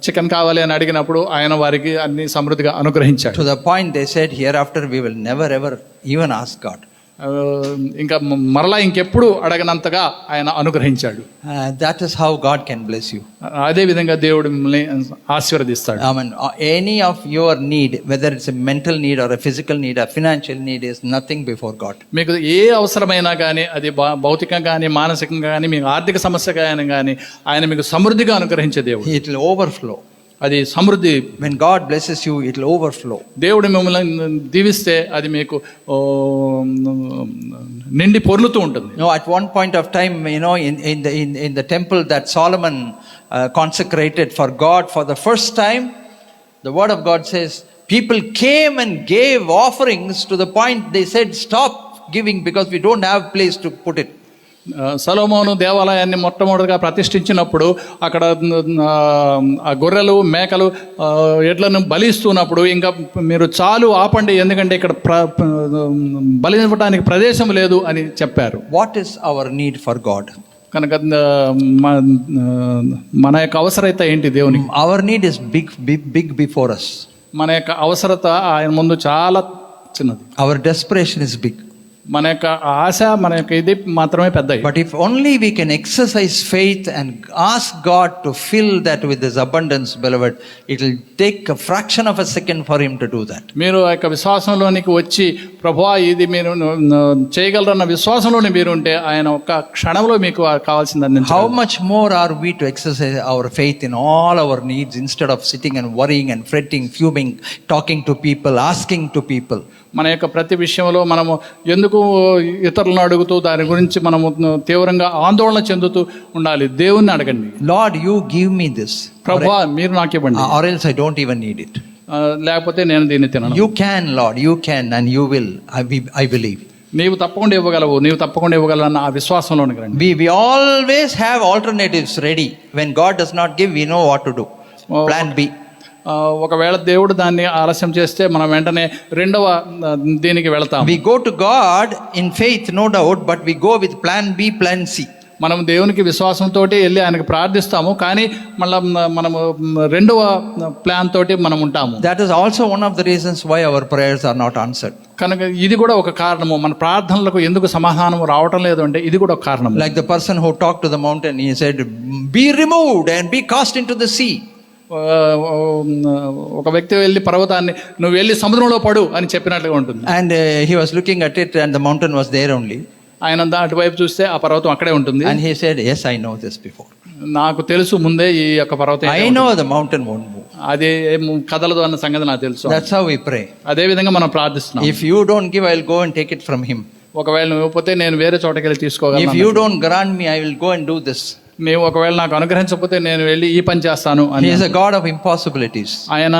చికెన్ కావాలి అని అడిగినప్పుడు ఆయన వారికి అన్ని సమృద్ధిగా అనుగ్రహించాడు. To the point they said, hereafter we will never ever even ask God. ఇంకా మరలా ఇంకెప్పుడు అడగనంతగా ఆయన అనుగ్రహించాడు. That is how God can bless you. అదే విధంగా దేవుడు మిమ్మల్ని ఆశీర్వదిస్తాడు. I mean, any of your need, whether it's a mental need or a physical need, a financial need, is nothing before God. మీకు ఏ అవసరమైనా కానీ, అది భౌతికంగా కానీ మానసికంగా కానీ, మీకు ఆర్థిక సమస్య కానీ ఆయన మీకు సమృద్ధిగా అనుగ్రహించే దేవుడు. It will overflow. అది సమృద్ధి. When God blesses you, it will overflow. దేవుడు మిమ్మల్ని దీవిస్తే అది మీకు నిండి పొర్లుతూ ఉంటుంది. At one point of time, in the temple that Solomon consecrated for God for the first time, the word of God says, people came and gave offerings to the point they said, stop giving because we don't have place to put it. సొలొమోను దేవాలయాన్ని మొట్టమొదటిగా ప్రతిష్ఠించినప్పుడు అక్కడ ఆ గొర్రెలు మేకలు ఎడ్లను బలిస్తున్నప్పుడు ఇంకా మీరు చాలు ఆపండి, ఎందుకంటే ఇక్కడ బలి ఇవ్వడానికి ప్రదేశం లేదు అని చెప్పారు. What is our need for God? కనుక మన యొక్క అవసరత ఏంటి దేవునికి? Our need is big before us. మన యొక్క అవసరత ఆయన ముందు చాలా చిన్నది. Our desperation is big. మన యొక్క ఆశ, మన యొక్క ఇది మాత్రమే పెద్దది. But if only we can exercise faith and ask God to fill that with this abundance, beloved, it will take a fraction of a second for him to do that. మీరు ఆ యొక్క విశ్వాసంలోనికి వచ్చి ప్రభువా ఇది మీరు చేయగలరన్న విశ్వాసంలోనే మీరు ఉంటే ఆయన ఒక్క క్షణంలో మీకు కావాల్సింది How అందించాలి. much more are we to exercise our faith in all our needs instead of sitting and worrying and fretting, fuming, talking to people, asking to people? మన యొక్క ప్రతి విషయంలో మనము ఎందుకు ఇతరులను అడుగుతూ దాని గురించి మనము తీవ్రంగా ఆందోళన చెందుతూ ఉండాలి. దేవుణ్ణి అడగండి, Lord, you give me this, ప్రభువా మీరు నాకు ఇవ్వండి, or else I don't even need it. లేకపోతే నేను దీన్ని తినను. You can, Lord, you can, and you will. I believe. నీవు తప్పకుండా ఇవ్వగలవు, నీవు తప్పకుండా ఇవ్వగలవు అన్న ఆ విశ్వాసంలోనికి రండి. We always have alternatives ready. When God does not give, we know what to do. Plan B. ఒకవేళ దేవుడు దాన్ని ఆలస్యం చేస్తే మనం వెంటనే రెండవ దీనికి వెళతాం. We go to God in faith, no doubt, but we go with plan B, plan C. మనం దేవునికి విశ్వాసంతో వెళ్ళి ఆయనకు ప్రార్థిస్తాము, కానీ మళ్ళీ మనము రెండవ ప్లాన్ తోటి మనం ఉంటాము. That is also one of the reasons why our prayers are not answered. కనుక ఇది కూడా ఒక కారణము, మన ప్రార్థనలకు ఎందుకు సమాధానం రావటం లేదు అంటే ఇది కూడా ఒక కారణం. Like the person who talked to the mountain, he said, be removed and be cast into the sea. ఒక వ్యక్తి వెళ్ళి పర్వతాన్ని నువ్వు వెళ్ళి సముద్రంలో పడు అని చెప్పినట్లుగా ఉంటుంది. And he was looking at it and the mountain was there only. ఆయన అటువైపు చూస్తే ఆ పర్వతం అక్కడే ఉంటుంది. And he said, yes, I know this before. నాకు తెలుసు ముందే ఈ యొక్క పర్వతం I know the mountain won't move. అది కదలదు అన్న సంగతి నాకు తెలుసు. That's how we pray. అదే విధంగా మనం ప్రార్థిస్తున్నాం. If you don't give, I'll go and take it from him. ఒకవేళ నువ్వు ఇవ్వకపోతే నేను వేరే చోటకి వెళ్ళి తీసుకోగలను. If you don't grant me, I will go and do this. నీవు ఒకవేళ నాకు అనుగ్రహించకపోతే నేను వెళ్ళి ఈ పని చేస్తాను అని. He is a God of impossibilities. ఆయన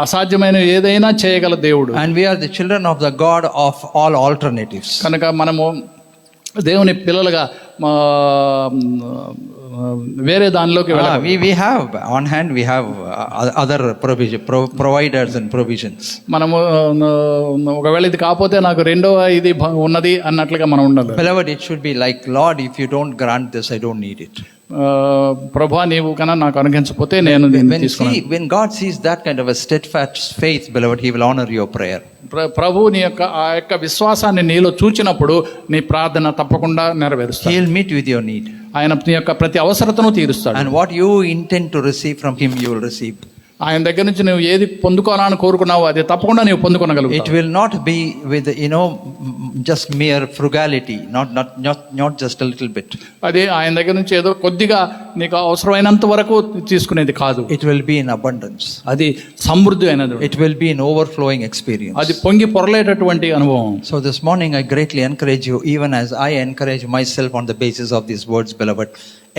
అసాధ్యమైన ఏదైనా చేయగల దేవుడు. And we are the children of the God of all alternatives. కనుక మనము దేవుని పిల్లలుగా వేరే దానిలోకి We have on hand, we have other providers and provisions. మనము ఒకవేళ ఇది కాకపోతే నాకు రెండవ ఇది ఉన్నది అన్నట్లుగా మనం ఉండాలి. Beloved, it should be like, Lord, if you don't grant this, I don't need it. ప్రభా నీవు కన్నా నాకు అనుగ్రహించకపోతే నేను దీన్ని తీసుకున్నాను. When God sees that kind of a steadfast faith, beloved, He will honor your prayer. ప్రభు నీ యొక్క ఆ యొక్క విశ్వాసాన్ని నీలో చూచినప్పుడు నీ ప్రార్థన తప్పకుండా నెరవేరుస్తాడు. He will meet with your need. ఆయన నీ యొక్క ప్రతి అవసరతను తీరుస్తాడు. And what you intend to receive from Him, you will receive. ఆయన దగ్గర నుంచి నువ్వు ఏది పొందుకోవాలని కోరుకున్నావో అది తప్పకుండా నీవు పొందుకోగలుగుతావు. It will not be with, just mere frugality, not just a little bit. అది ఆయన దగ్గర నుంచి ఏదో కొద్దిగా నీకు అవసరమైనంత వరకు తీసుకునేది కాదు. It will be in abundance. అది సమృద్ధి అయినది. It will be an overflowing experience. అది పొంగి పొరలేటటువంటి అనుభవం. So this morning I greatly encourage you, even as I encourage myself on the basis of these words, beloved,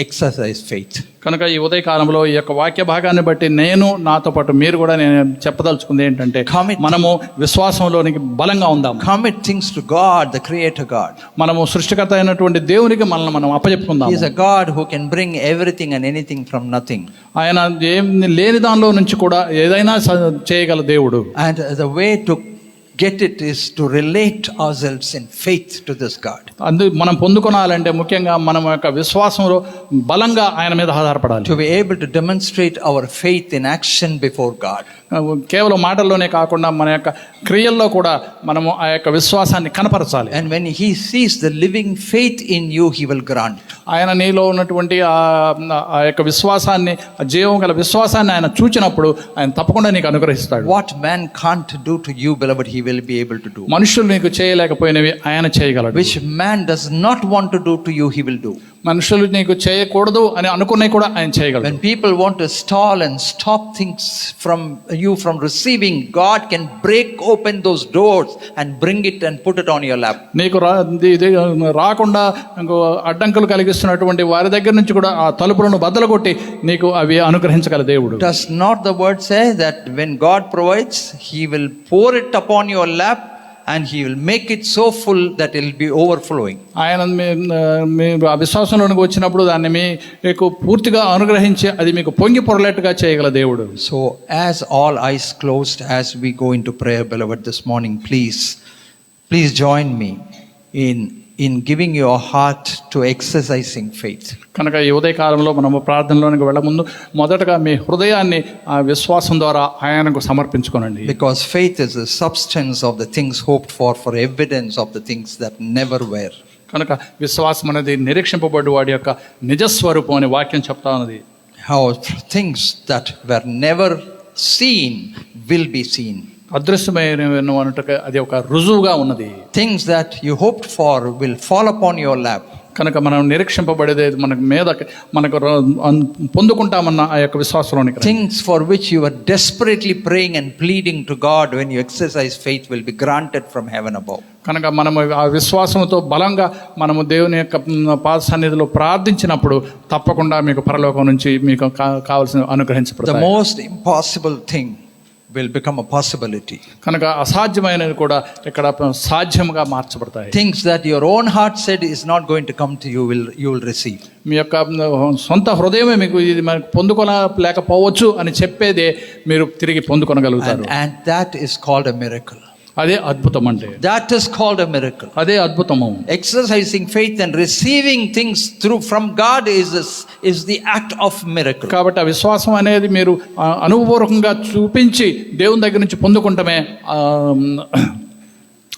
exercise faith. కనుక ఈ ఉదయకాలంలో ఈ యొక్క వాక్య భాగాన్ని బట్టి నేను నాతో పాటు మీరు కూడా నేను చెప్పదలుచుకుంది ఏంటంటే మనము విశ్వాసంలోనికి బలంగా ఉందాం. Commit things to God, the Creator God. మనము సృష్టికర్త అయినటువంటి దేవునికి మనల్ని మనం అప్పచెప్పుకుందాం. He is a God who can bring everything and anything from nothing. ఆయన ఏం లేని దానిలో నుంచి కూడా ఏదైనా చేయగల దేవుడు. And the way to get it is to relate ourselves in faith to this God. మనం పొందుకోవాలంటే ముఖ్యంగా మనం యొక్క విశ్వాసంలో బలంగా ఆయన మీద ఆధారపడాలి. To be able to demonstrate our faith in action before God. కేవలం మాటల్లోనే కాకుండా మన యొక్క క్రియల్లో కూడా మనము ఆ యొక్క విశ్వాసాన్ని కనపరచాలి. And when He sees the living faith in you, He will grant. ఆయన నీలో ఉన్నటువంటి ఆ యొక్క విశ్వాసాన్ని, జీవం గల విశ్వాసాన్ని ఆయన చూచినప్పుడు ఆయన తప్పకుండా నీకు అనుగ్రహిస్తాడు. What man can't do to you, beloved, He will be able to do. మనుషులు నీకు చేయలేకపోయినవి ఆయన చేయగలడు. Which man does not want to do to you, He will do. మనుషులు నీకు చేయకూడదు అని అనుకునే కూడా ఆయన చేయగలడు. When people want to stall and stop things from you from receiving, God can break open those doors and bring it and put it on your lap. నీకు రాకుండా అడ్డంకులు కలిగిస్తున్నటువంటి వారి దగ్గర నుంచి కూడా ఆ తలుపులను బద్దలు కొట్టి నీకు అవి అనుగ్రహించగల దేవుడు. Does not the word say that when God provides, He will pour it upon your lap and He will make it so full that it will be overflowing? ఆయన మీరు ఆ విశ్వాసంలోనికి వచ్చినప్పుడు దాన్ని మీకు పూర్తిగా అనుగ్రహించి అది మీకు పొంగి పొరలేట్టుగా చేయగల దేవుడు. So as all eyes closed, as we go into prayer, beloved, this morning, please join me in giving your heart to exercising faith. కనుక ఈ ఉదయకాలంలో మనము ప్రార్థనలోనికి వెళ్ళముందు మొదటగా మీ హృదయాన్ని ఆ విశ్వాసం ద్వారా ఆయనకు సమర్పించుకోనండి. Because faith is the substance of the things hoped for evidence of the things that never were. కనుక విశ్వాసం అనేది నిరీక్షింపబడ్డ వాడి యొక్క నిజస్వరూపం అనే వాక్యం చెప్తా ఉన్నది. How things that were never seen will be seen. అదృశ్యమైన అది ఒక రుజువుగా ఉన్నది. Things that you hoped for will fall upon your lap. కనుక మనం నిరీక్షింపబడేది మనకు మీద మనకు పొందుకుంటామన్న ఆ యొక్క విశ్వాసంలోనికి రండి. Things for which you were desperately praying and pleading to God when you exercise faith will be granted from heaven above. కనుక మనము ఆ విశ్వాసంతో బలంగా మనము దేవుని యొక్క పాద సన్నిధిలో ప్రార్థించినప్పుడు తప్పకుండా మీకు పరలోకం నుంచి మీకు కావాల్సిన The అనుగ్రహించబడతాయి. most impossible thing will become a possibility. కనుక అసాధ్యమైనవి కూడా ఇక్కడ సాధ్యముగా మార్చబడతాయి. Things that your own heart said is not going to come to you, you will receive. మీ యొక్క సొంత హృదయమే మీకు ఇది మనకు పొందుకోలేకపోవచ్చు అని చెప్పేదే మీరు తిరిగి పొందుకొనగలుగుతారు. And that is called a miracle. అదే అద్భుతం అంటే. That is called a miracle. అదే అద్భుతము. Exercising faith and receiving things through from God is the act of miracle. కాబట్టి ఆ విశ్వాసం అనేది మీరు అనుభవపూర్వకంగా చూపించి దేవుని దగ్గర నుంచి పొందుకుంటమే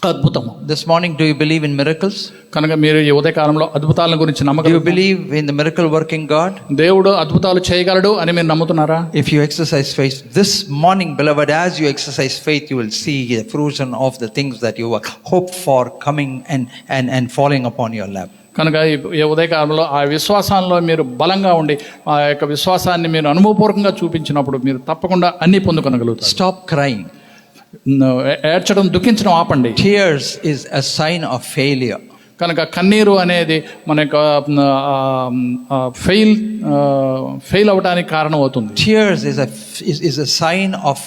అద్భుతము. This morning, do you believe in miracles? కనుక మీరు ఈ ఉదయకాలంలో అద్భుతాల గురించి Do you నమ్మగలరు? believe in the miracle working God? దేవుడు అద్భుతాలు చేయగలడు అని మీరు నమ్ముతున్నారా? If you exercise faith this morning, beloved, as you exercise faith, you will see the fruition of the things that you hoped for coming and falling upon your lap. కనుక ఈ ఉదయకాలంలో ఆ విశ్వాసంలో మీరు బలంగా ఉండి ఆ యొక్క విశ్వాసాన్ని మీరు అనుభవపూర్వకంగా చూపించినప్పుడు మీరు తప్పకుండా అన్నీ పొందుకొనగలుగుతారు. Stop crying. ఏడ్చడం, దుఃఖించడం ఆపండి. Tears is a sign of failure. కనుక కన్నీరు అనేది మన యొక్క ఫెయిల్ అవడానికి కారణం అవుతుంది. Tears is a sign of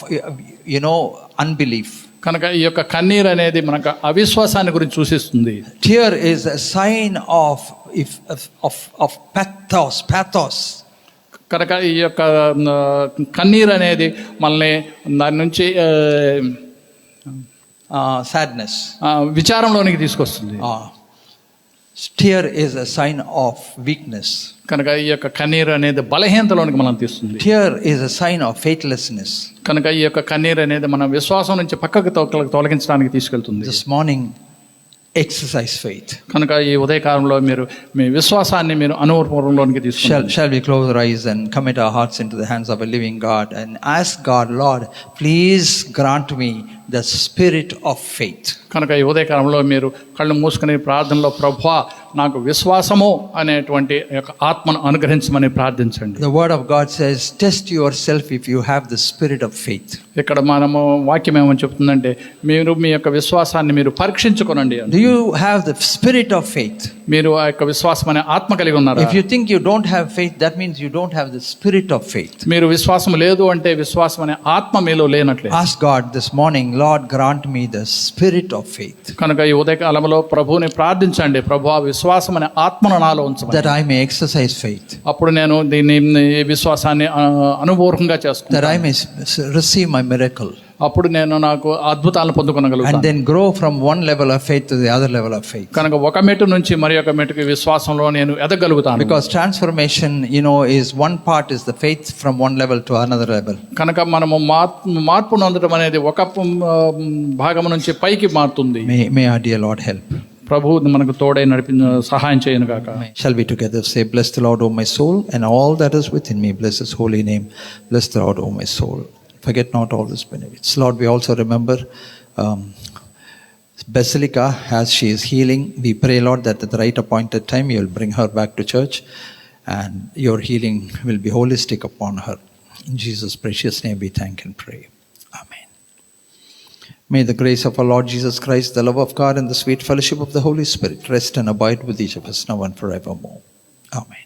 unbelief. కనుక ఈ యొక్క కన్నీరు అనేది మనకు అవిశ్వాసాన్ని గురించి సూచిస్తుంది. Tear is a sign of pathos. కనుక ఈ యొక్క కన్నీరు అనేది మనల్ని దాని నుంచి sadness. విచారంలోనికి తీసుకొస్తుంది. Tear is a sign of weakness. కనుక ఈ యొక్క కన్నీరు అనేది బలహీనతలోనికి మనం తీస్తుంది. Tear is a sign of faithlessness. కనుక ఈ యొక్క కన్నీరు అనేది మన విశ్వాసం నుంచి పక్కకు తొలగించడానికి తీసుకెళ్తుంది. This morning, exercise faith. కనుక ఈ ఉదయకాలంలో మీరు మీ విశ్వాసాన్ని మీరు అనుభవపూర్వకంలోనికి తీసుకుంటారు. Shall we close our eyes and commit our hearts into the hands of a living God and ask God, Lord, please grant me the spirit of faith. కనుక ఈ ఉదయకాలంలో మీరు కళ్ళు మూసుకుని ప్రార్థనలో ప్రభువా నాకు విశ్వాసము అనేటువంటి యొక్క ఆత్మను అనుగ్రహించమని ప్రార్థించండి. The word of God says, test yourself if you have the spirit of faith. ఇక్కడ మనము వాక్యం ఏమని చెప్తుందంటే మీరు మీ యొక్క విశ్వాసాన్ని మీరు పరీక్షించుకోనండి. Do you have the spirit of faith? మీరు ఆ యొక్క విశ్వాసం అనే ఆత్మ కలిగి ఉన్నారా? If you think you don't have faith, that means you don't have the spirit of faith. మీరు విశ్వాసం లేదు అంటే విశ్వాసం అనే ఆత్మ మీలో లేనట్లే. Ask God this morning, Lord, grant me the spirit of faith. కనుక ఈ ఉదయకాలంలో ప్రభువుని ప్రార్థించండి, ప్రభువా విశ్వాసం అనే ఆత్మను నాలో ఉంచమని. That I may exercise faith. అప్పుడు నేను దీన్ని ఈ విశ్వాసాన్ని అనుభవపూర్వకంగా That చేసుకుంటాను. I may receive my miracle. అప్పుడు నేను నాకు అద్భుతాలను పొందుకొనగలుగుతాను. And then grow from one level of faith to the other level of faith. కనుక ఒక మెట్టు నుంచి మరి ఒక మెట్టుకి విశ్వాసంలో నేను ఎదగలుగుతాను. Because transformation, is one part is the faith from one level to another level. కనుక మనము మార్పు పొందడం అనేది ఒక భాగం నుంచి పైకి మారుతుంది. May our dear Lord help. ప్రభు మనకు తోడై సహాయం చేయను గాక. Shall we together say, bless the Lord, O my soul, and all that is within me, bless his holy name. Bless the Lord, O my soul. Forget not all his benefits. Lord, we also remember Basilica as she is healing. We pray, Lord, that at the right appointed time you will bring her back to church and your healing will be holistic upon her. In Jesus' precious name we thank and pray. Amen. May the grace of our Lord Jesus Christ, the love of God, and the sweet fellowship of the Holy Spirit rest and abide with each of us now and forevermore. Amen.